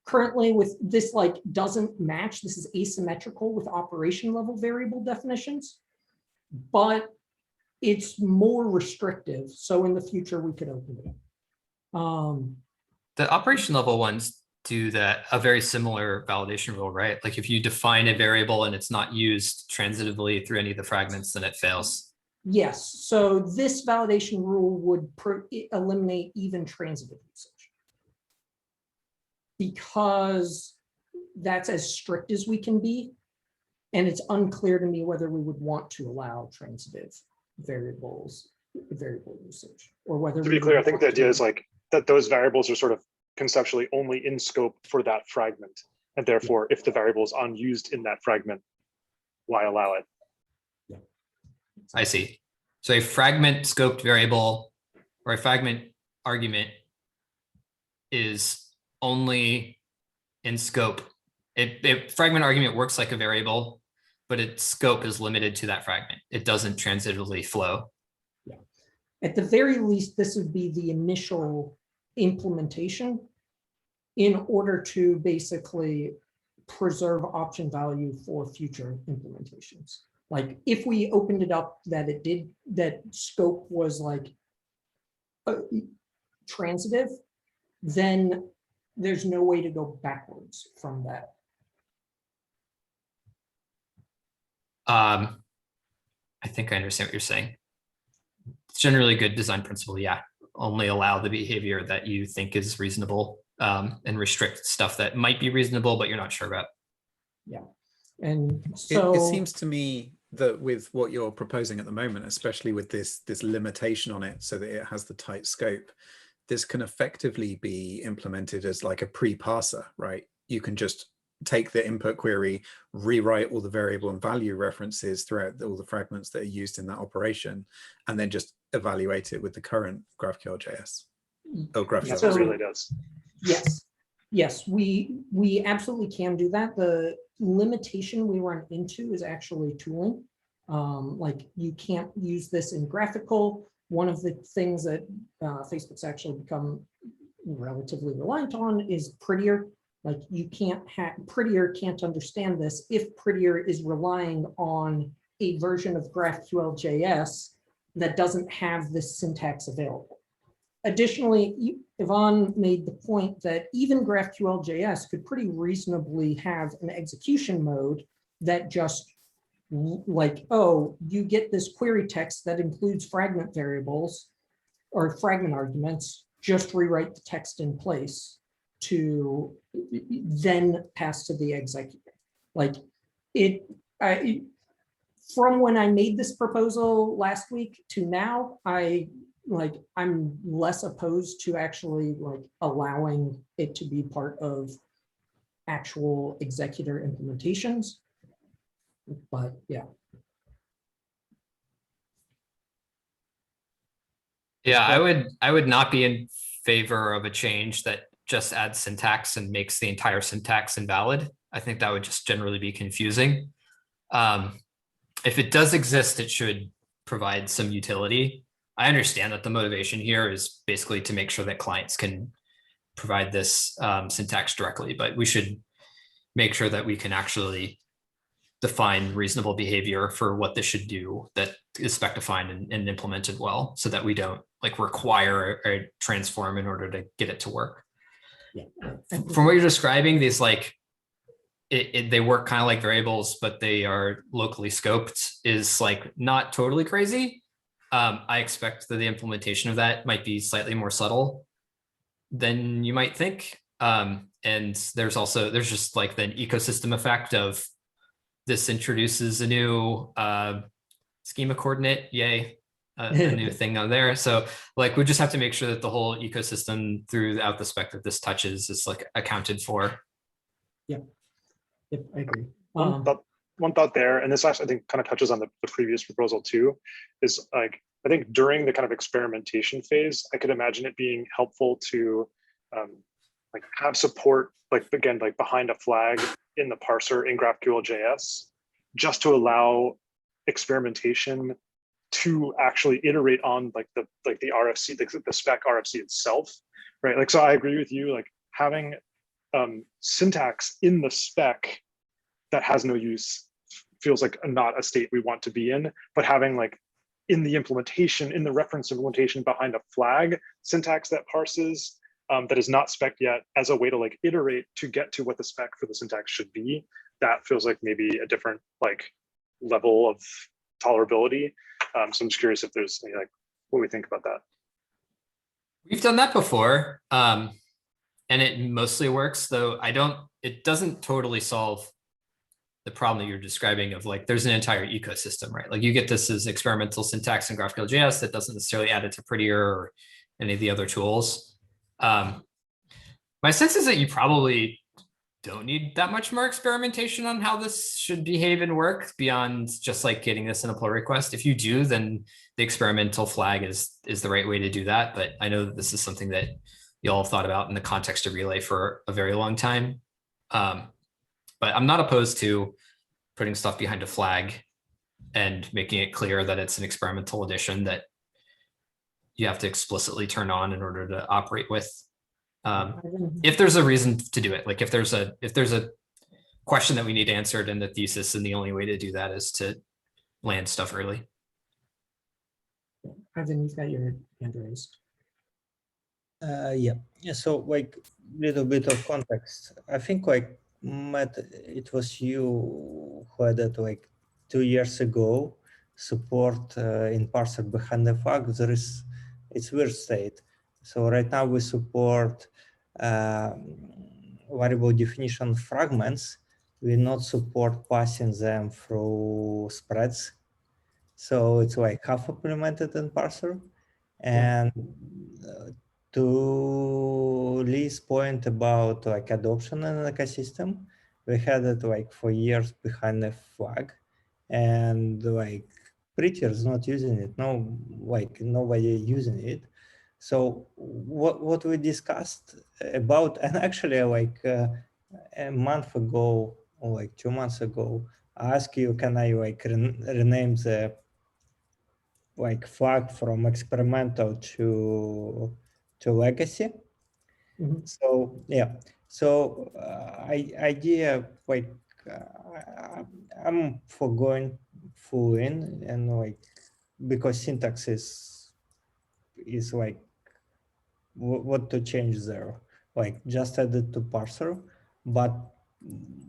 Currently with this, like, doesn't match, this is asymmetrical with operation level variable definitions, but it's more restrictive. So in the future we could open it. The operation level ones do that, a very similar validation rule, right? Like if you define a variable and it's not used transitively through any of the fragments, then it fails. Yes, so this validation rule would eliminate even transitive usage, because that's as strict as we can be. And it's unclear to me whether we would want to allow transitive variable usage, or whether. To be clear, I think the idea is like that those variables are sort of conceptually only in scope for that fragment. And therefore, if the variable is unused in that fragment, why allow it? I see. So a fragment scoped variable or a fragment argument is only in scope. A fragment argument works like a variable, but its scope is limited to that fragment. It doesn't transitively flow. Yeah. At the very least, this would be the initial implementation in order to basically preserve option value for future implementations. Like if we opened it up that it did, that scope was like transitive, then there's no way to go backwards from that. I think I understand what you're saying. It's generally good design principle. Yeah. Only allow the behavior that you think is reasonable, and restrict stuff that might be reasonable, but you're not sure about. Yeah. And so it seems to me that with what you're proposing at the moment, especially with this limitation on it so that it has the tight scope, this can effectively be implemented as like a pre-parser, right? You can just take the input query, rewrite all the variable and value references throughout all the fragments that are used in that operation, and then just evaluate it with the current GraphQL.js. Oh, GraphQL. That's what Relay does. Yes, yes, we absolutely can do that. The limitation we run into is actually tooling. Like you can't use this in graphical. One of the things that Facebook's actually become relatively reliant on is Prettier. Like you can't have, Prettier can't understand this if Prettier is relying on a version of GraphQL.js that doesn't have this syntax available. Additionally, Yvonne made the point that even GraphQL.js could pretty reasonably have an execution mode that just like, oh, you get this query text that includes fragment variables or fragment arguments, just rewrite the text in place to then pass to the executor. Like from when I made this proposal last week to now, I'm less opposed to actually like allowing it to be part of actual executor implementations. But yeah. Yeah, I would not be in favor of a change that just adds syntax and makes the entire syntax invalid. I think that would just generally be confusing. If it does exist, it should provide some utility. I understand that the motivation here is basically to make sure that clients can provide this syntax directly, but we should make sure that we can actually define reasonable behavior for what this should do that is spec defined and implemented well, so that we don't like require a transform in order to get it to work. Yeah. From what you're describing, these like they work kind of like variables, but they are locally scoped is like not totally crazy. I expect that the implementation of that might be slightly more subtle than you might think. And there's just like the ecosystem effect of this introduces a new schema coordinate, yay, a new thing on there. So like we just have to make sure that the whole ecosystem throughout the spec that this touches is like accounted for. Yep, yep, I agree. One thought there, and this actually I think kind of touches on the previous proposal too, is like I think during the kind of experimentation phase, I could imagine it being helpful to like have support, like again, like behind a flag in the parser in GraphQL.js, just to allow experimentation to actually iterate on like the RFC, the spec RFC itself, right? Like, so I agree with you, like having syntax in the spec that has no use feels like not a state we want to be in, but having like in the implementation, in the reference implementation behind a flag syntax that parses that is not spec yet as a way to like iterate to get to what the spec for the syntax should be, that feels like maybe a different like level of tolerability. So I'm just curious if there's any, like what we think about that. We've done that before, and it mostly works, though it doesn't totally solve the problem that you're describing of like, there's an entire ecosystem, right? Like you get this as experimental syntax in GraphQL.js that doesn't necessarily add it to Prettier or any of the other tools. My sense is that you probably don't need that much more experimentation on how this should behave and work beyond just like getting this in a pull request. If you do, then the experimental flag is the right way to do that. But I know that this is something that you all have thought about in the context of Relay for a very long time. But I'm not opposed to putting stuff behind a flag and making it clear that it's an experimental addition that you have to explicitly turn on in order to operate with. If there's a reason to do it, like if there's a question that we need answered in the thesis, and the only way to do that is to land stuff early. Ivan, you've got your hand raised. Yeah. So like little bit of context. I think like Matt, it was you who had it like 2 years ago. Support in parser behind the flag. It's weird state. So right now we support variable definition fragments. We not support passing them through spreads. So it's like half implemented in parser. And to Lee's point about like adoption in an ecosystem, we had it like for years behind the flag, and like preachers not using it. No, like nobody using it. So what we discussed about, and actually like a month ago or like 2 months ago, I asked you, can I like rename the like flag from experimental to legacy? So yeah, so idea like I'm for going full in, and like because syntax is like what to change there, like just add it to parser, but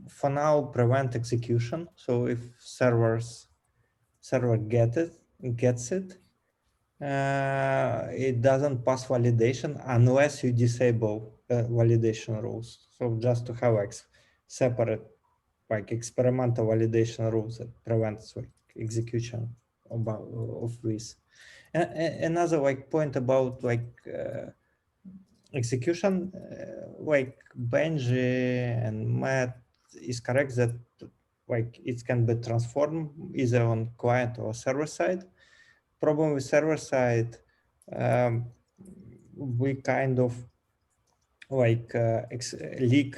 for now prevent execution. So if server gets it, it doesn't pass validation unless you disable validation rules. So just to have like separate like experimental validation rules that prevents like execution of this. Another like point about like execution, like Benji and Matt is correct that like it can be transformed either on client or server side. Problem with server side, we kind of like leak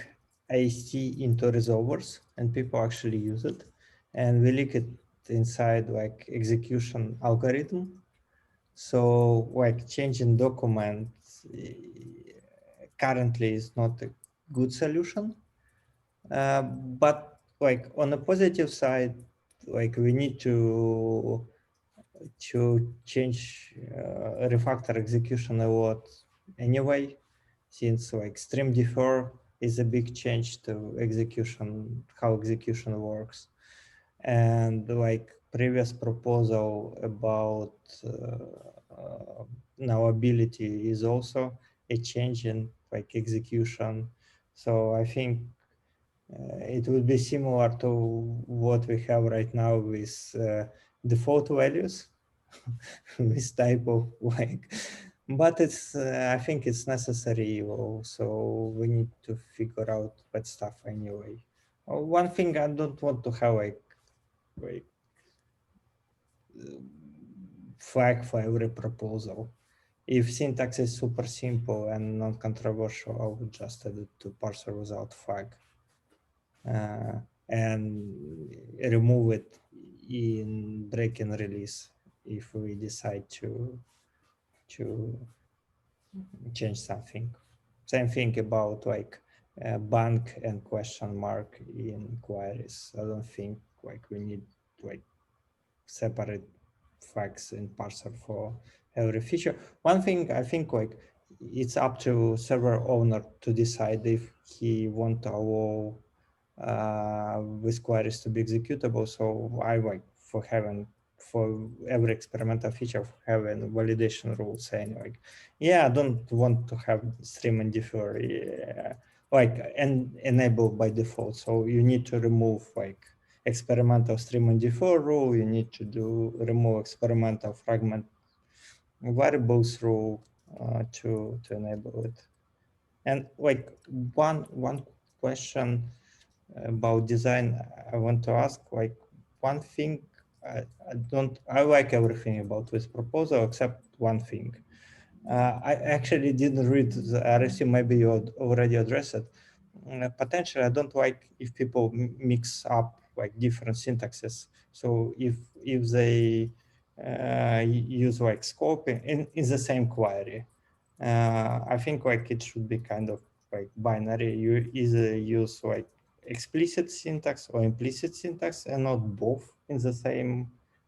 AST into resolvers, and people actually use it, and we leak it inside like execution algorithm. So like changing documents currently is not a good solution, but like on the positive side, like we need to change refactor execution a lot anyway, since like stream defer is a big change to execution, how execution works. And like previous proposal about nullability is also a change in like execution. So I think it would be similar to what we have right now with default values, this type of like, but it's I think it's necessary evil, so we need to figure out that stuff anyway. One thing I don't want to have like flag for every proposal. If syntax is super simple and non-controversial, I would just add it to parser without flag. And remove it in break and release if we decide to change something. Same thing about like bank and question mark in queries. I don't think like we need like separate flags in parser for every feature. One thing I think like it's up to server owner to decide if he want to allow with queries to be executable. So I like for every experimental feature having validation rule saying like, yeah, I don't want to have stream and defer, like and enabled by default. So you need to remove like experimental stream and defer rule. You need to remove experimental fragment variables rule to enable it. And like one question about design. I want to ask, like, one thing. I like everything about this proposal except one thing. I actually didn't read the RFC. Maybe you already addressed it. Potentially, I don't like if people mix up like different syntaxes. So if they use like scope in the same query, I think like it should be kind of like binary. You either use like explicit syntax or implicit syntax, and not both in the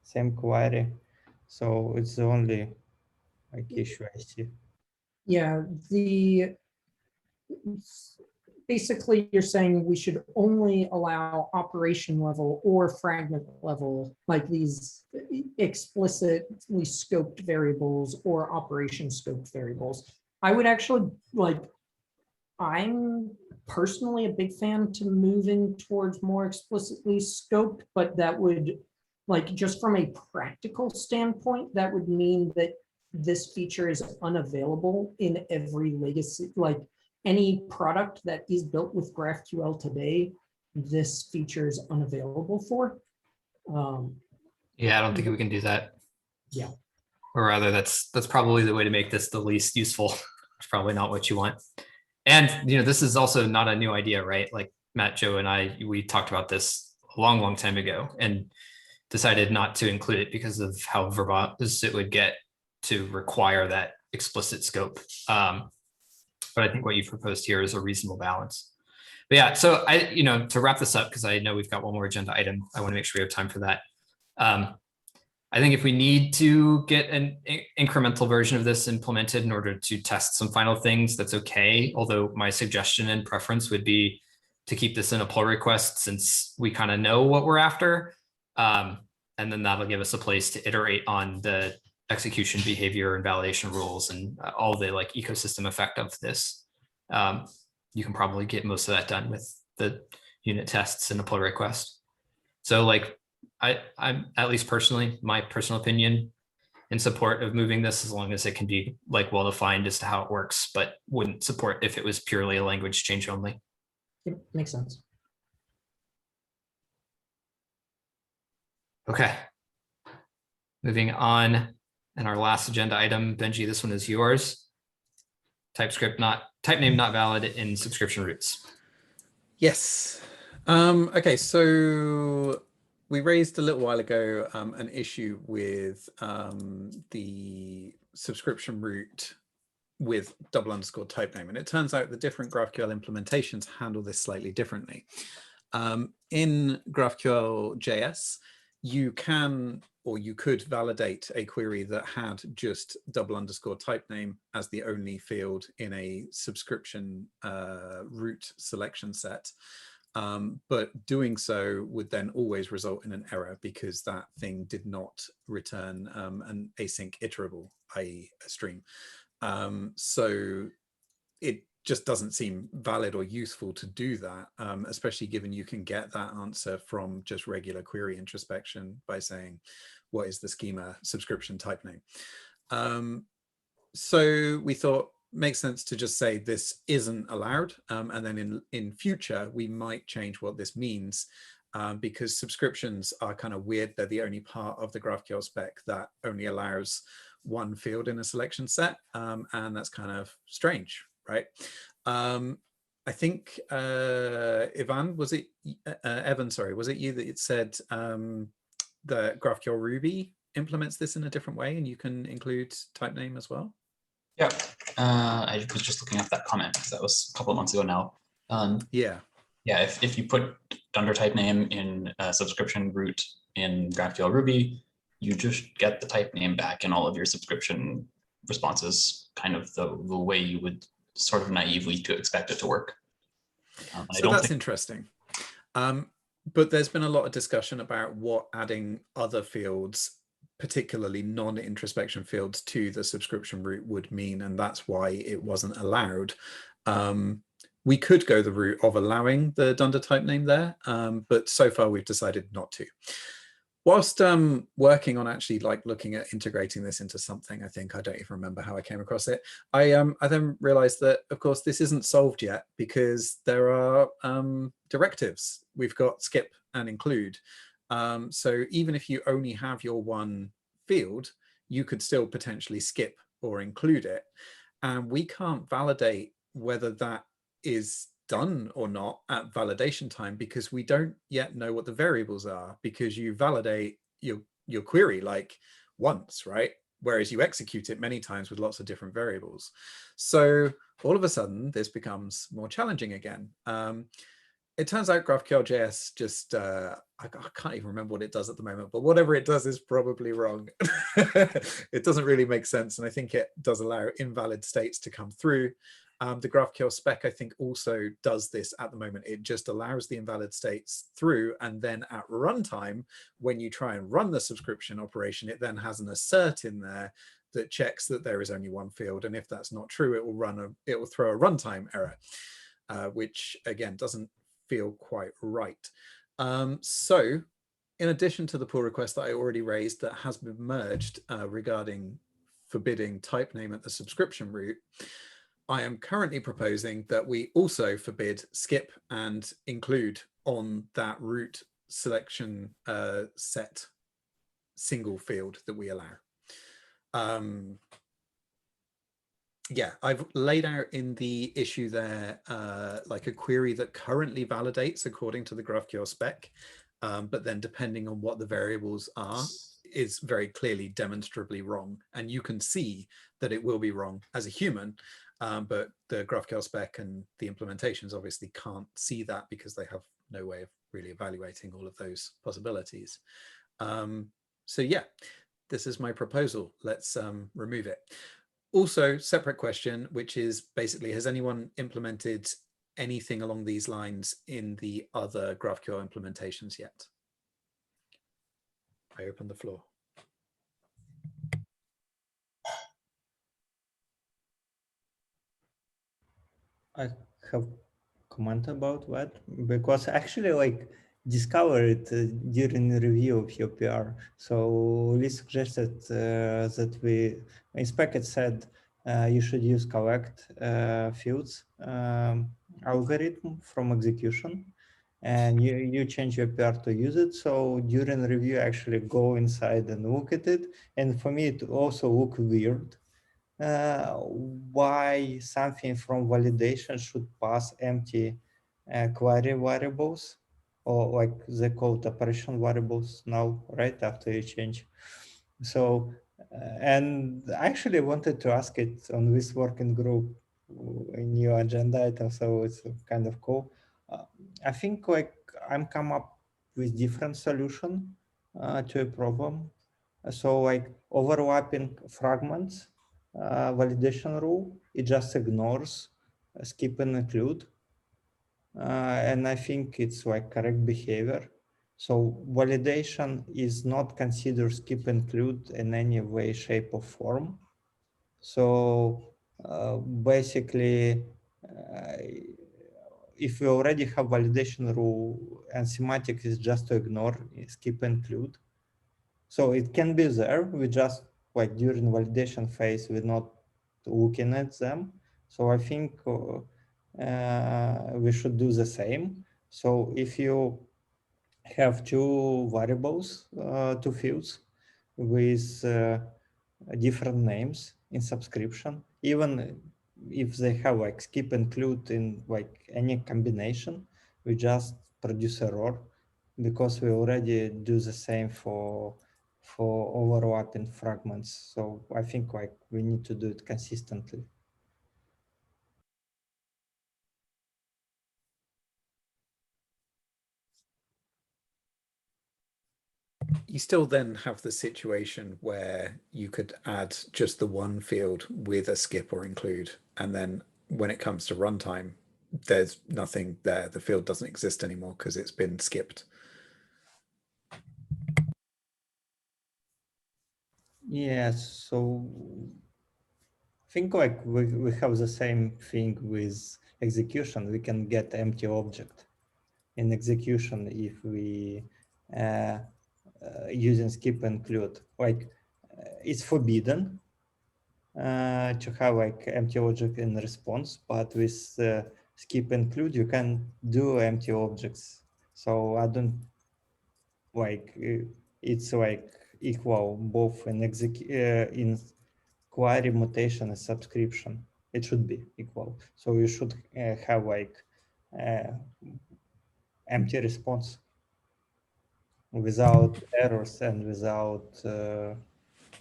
same query. So it's the only like issue I see. Yeah, basically you're saying we should only allow operation level or fragment level, like these explicitly scoped variables or operation scoped variables. I would actually I'm personally a big fan to moving towards more explicitly scoped, but that would, like, just from a practical standpoint, that would mean that this feature is unavailable in every legacy, like any product that is built with GraphQL today, this feature is unavailable for. Yeah, I don't think we can do that. Yeah. Or rather, that's probably the way to make this the least useful. It's probably not what you want. And this is also not a new idea, right? Like Matt, Joe, and we talked about this a long time ago and decided not to include it because of how verbose it would get to require that explicit scope. But I think what you proposed here is a reasonable balance. But yeah, so to wrap this up, because I know we've got one more agenda item, I want to make sure we have time for that. I think if we need to get an incremental version of this implemented in order to test some final things, that's okay. Although my suggestion and preference would be to keep this in a pull request, since we kind of know what we're after. And then that'll give us a place to iterate on the execution behavior and validation rules and all the like ecosystem effect of this. You can probably get most of that done with the unit tests and a pull request. So like, I'm at least personally, my personal opinion, in support of moving this, as long as it can be like well defined as to how it works, but wouldn't support if it was purely a language change only. Yep, makes sense. Okay. Moving on, and our last agenda item, Benji, this one is yours. Type name not valid in subscription routes. Yes. Okay, so we raised a little while ago an issue with the subscription route with __ type name. And it turns out the different GraphQL implementations handle this slightly differently. In GraphQL JS, you can, or you could validate a query that had just __ type name as the only field in a subscription route selection set. But doing so would then always result in an error because that thing did not return an async iterable, i.e. a stream. So it just doesn't seem valid or useful to do that, especially given you can get that answer from just regular query introspection by saying, what is the schema subscription type name? So we thought, makes sense to just say this isn't allowed. And then in future, we might change what this means because subscriptions are kind of weird. They're the only part of the GraphQL spec that only allows one field in a selection set. And that's kind of strange, right? I think, Evan, was it you that said the GraphQL Ruby implements this in a different way and you can include type name as well? Yeah, I was just looking at that comment because that was a couple of months ago now. Yeah, if you put under type name in a subscription route in GraphQL Ruby, you just get the type name back in all of your subscription responses, kind of the way you would sort of naively to expect it to work. So that's interesting. But there's been a lot of discussion about what adding other fields, particularly non-introspection fields, to the subscription route would mean, and that's why it wasn't allowed. We could go the route of allowing the dunder type name there, but so far we've decided not to. Whilst working on actually like looking at integrating this into something, I think I don't even remember how I came across it. I then realized that of course this isn't solved yet because there are directives. We've got skip and include. So even if you only have your one field, you could still potentially skip or include it. And we can't validate whether that is done or not at validation time because we don't yet know what the variables are, because you validate your query like once, right? Whereas you execute it many times with lots of different variables. So all of a sudden this becomes more challenging again. It turns out GraphQL.js just, I can't even remember what it does at the moment, but whatever it does is probably wrong. It doesn't really make sense. And I think it does allow invalid states to come through. The GraphQL spec, I think, also does this at the moment. It just allows the invalid states through, and then at runtime, when you try and run the subscription operation, it then has an assert in there that checks that there is only one field. And if that's not true, it will throw a runtime error, which again doesn't feel quite right. So in addition to the pull request that I already raised that has been merged regarding forbidding type name at the subscription root, I am currently proposing that we also forbid skip and include on that root selection set single field that we allow. Yeah, I've laid out in the issue there like a query that currently validates according to the GraphQL spec, but then depending on what the variables are, is very clearly demonstrably wrong. And you can see that it will be wrong as a human, but the GraphQL spec and the implementations obviously can't see that because they have no way of really evaluating all of those possibilities. So yeah, this is my proposal. Let's remove it. Also, separate question, which is basically, has anyone implemented anything along these lines in the other GraphQL implementations yet? I open the floor. I have comment about that because actually like discover it during the review of your PR. So we suggested that we in spec it said you should use collect fields algorithm from execution, and you change your PR to use it. So during review actually go inside and look at it, and for me it also look weird. Why something from validation should pass empty query variables, or like the code operation variables now, right after you change. So, and I actually wanted to ask it on this working group in your agenda item, so it's kind of cool. I think like I'm come up with different solution to a problem. So like overlapping fragments validation rule, it just ignores skip and include. And I think it's like correct behavior. So validation is not considered skip include in any way, shape or form. So basically, if we already have validation rule and semantic is just to ignore skip include. So it can be there. We just like during validation phase, we're not looking at them. So I think we should do the same. So if you have two variables, two fields with different names in subscription, even if they have like skip include in like any combination, we just produce error because we already do the same for overlapping fragments. So I think like we need to do it consistently. You still then have the situation where you could add just the one field with a skip or include, and then when it comes to runtime, there's nothing there. The field doesn't exist anymore because it's been skipped. Yes, so I think like we have the same thing with execution. We can get empty object in execution if we using skip include. Like it's forbidden to have like empty object in response, but with skip include you can do empty objects. So I don't like it's like equal both in in query mutation and subscription. It should be equal. So you should have like empty response without errors and without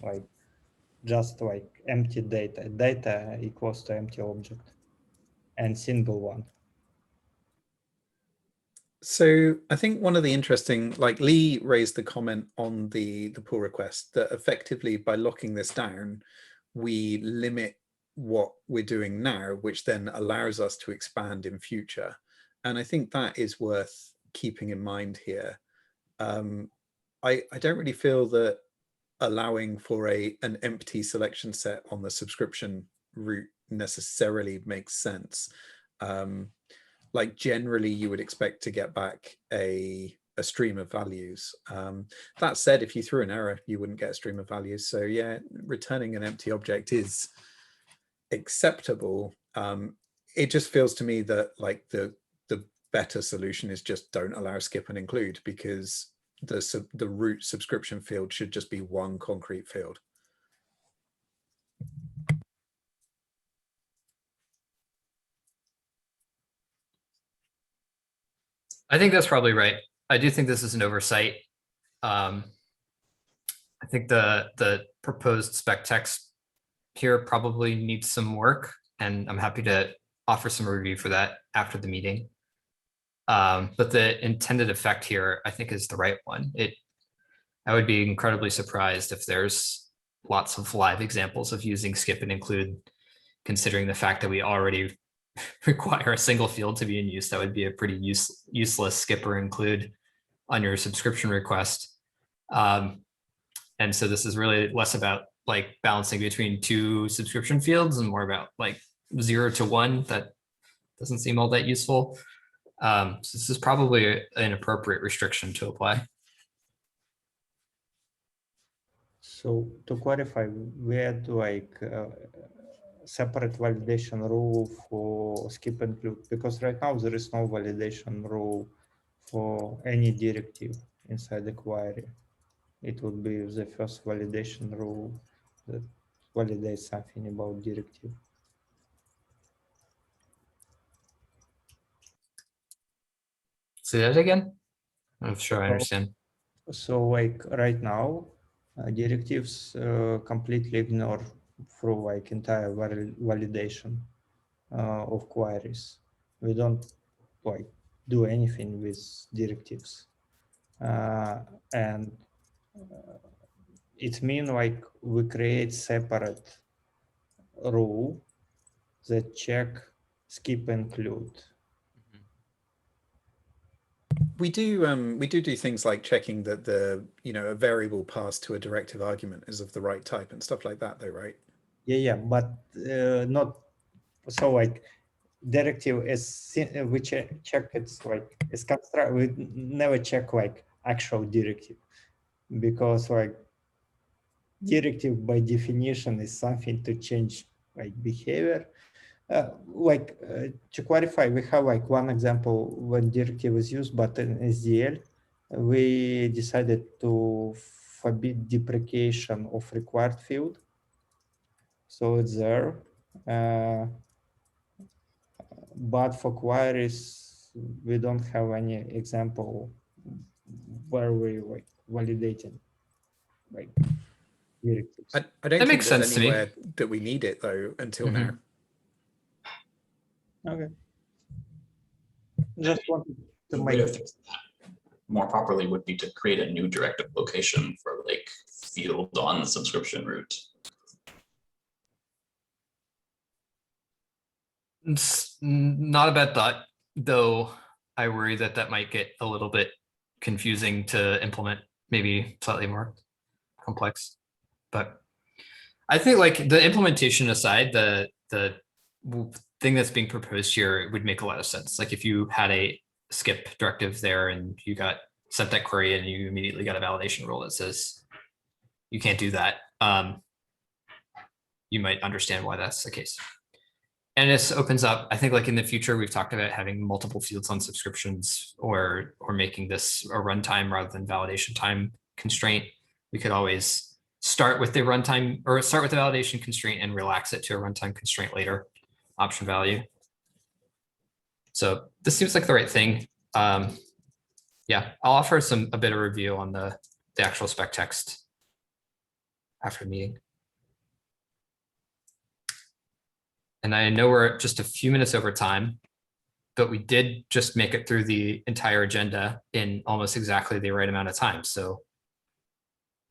like just like empty data. Data equals to empty object and single one. So I think one of the interesting, like Lee raised the comment on the pull request that effectively by locking this down, we limit what we're doing now, which then allows us to expand in future. And I think that is worth keeping in mind here. I don't really feel that allowing for an empty selection set on the subscription route necessarily makes sense. Like generally you would expect to get back a stream of values. That said, if you threw an error, you wouldn't get a stream of values. So yeah, returning an empty object is acceptable. It just feels to me that like the better solution is just don't allow skip and include, because the root subscription field should just be one concrete field. I think that's probably right. I do think this is an oversight. I think the proposed spec text here probably needs some work, and I'm happy to offer some review for that after the meeting. But the intended effect here, I think, is the right one. I would be incredibly surprised if there's lots of live examples of using skip and include, considering the fact that we already require a single field to be in use. That would be a pretty useless skip or include on your subscription request. And so this is really less about like balancing between two subscription fields and more about like 0 to 1. That doesn't seem all that useful. So this is probably an appropriate restriction to apply. So to clarify, we had like separate validation rule for skip include, because right now there is no validation rule for any directive inside the query. It would be the first validation rule that validates something about directive. Say that again? I'm not sure I understand. So like right now, directives completely ignore through like entire validation of queries. We don't like do anything with directives, and it means like we create separate rule that check skip include. We do things like checking that a variable passed to a directive argument is of the right type and stuff like that, though, right? Yeah, but not so like directive is we check it's like it's construct. We never check like actual directive, because like directive by definition is something to change like behavior. To clarify, we have like one example when directive is used, but in SDL, we decided to forbid deprecation of required field. So it's there. But for queries, we don't have any example where we like validating like directives. I don't think there's anywhere that we need it though until now. Okay. Just wanted to The way to fix that more properly would be to create a new directive location for like field on the subscription route. It's not a bad thought, though I worry that that might get a little bit confusing to implement, maybe slightly more complex. But I think like the implementation aside, the thing that's being proposed here would make a lot of sense. Like if you had a skip directive there and you got sent that query and you immediately got a validation rule that says you can't do that, you might understand why that's the case. And this opens up, I think like in the future, we've talked about having multiple fields on subscriptions or making this a runtime rather than validation time constraint. We could always start with the runtime or start with the validation constraint and relax it to a runtime constraint later, option value. So this seems like the right thing. Yeah, I'll offer a bit of review on the actual spec text after the meeting. And I know we're just a few minutes over time, but we did just make it through the entire agenda in almost exactly the right amount of time. So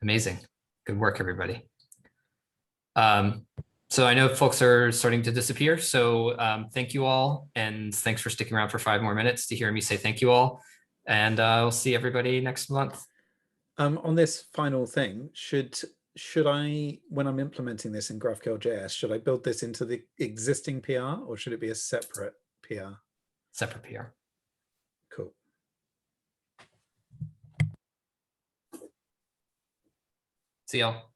amazing. Good work, everybody. So I know folks are starting to disappear. So thank you all. And thanks for sticking around for 5 more minutes to hear me say thank you all. And we'll see everybody next month. On this final thing, should I, when I'm implementing this in GraphQL.js, should I build this into the existing PR or should it be a separate PR? Separate PR. Cool. See y'all.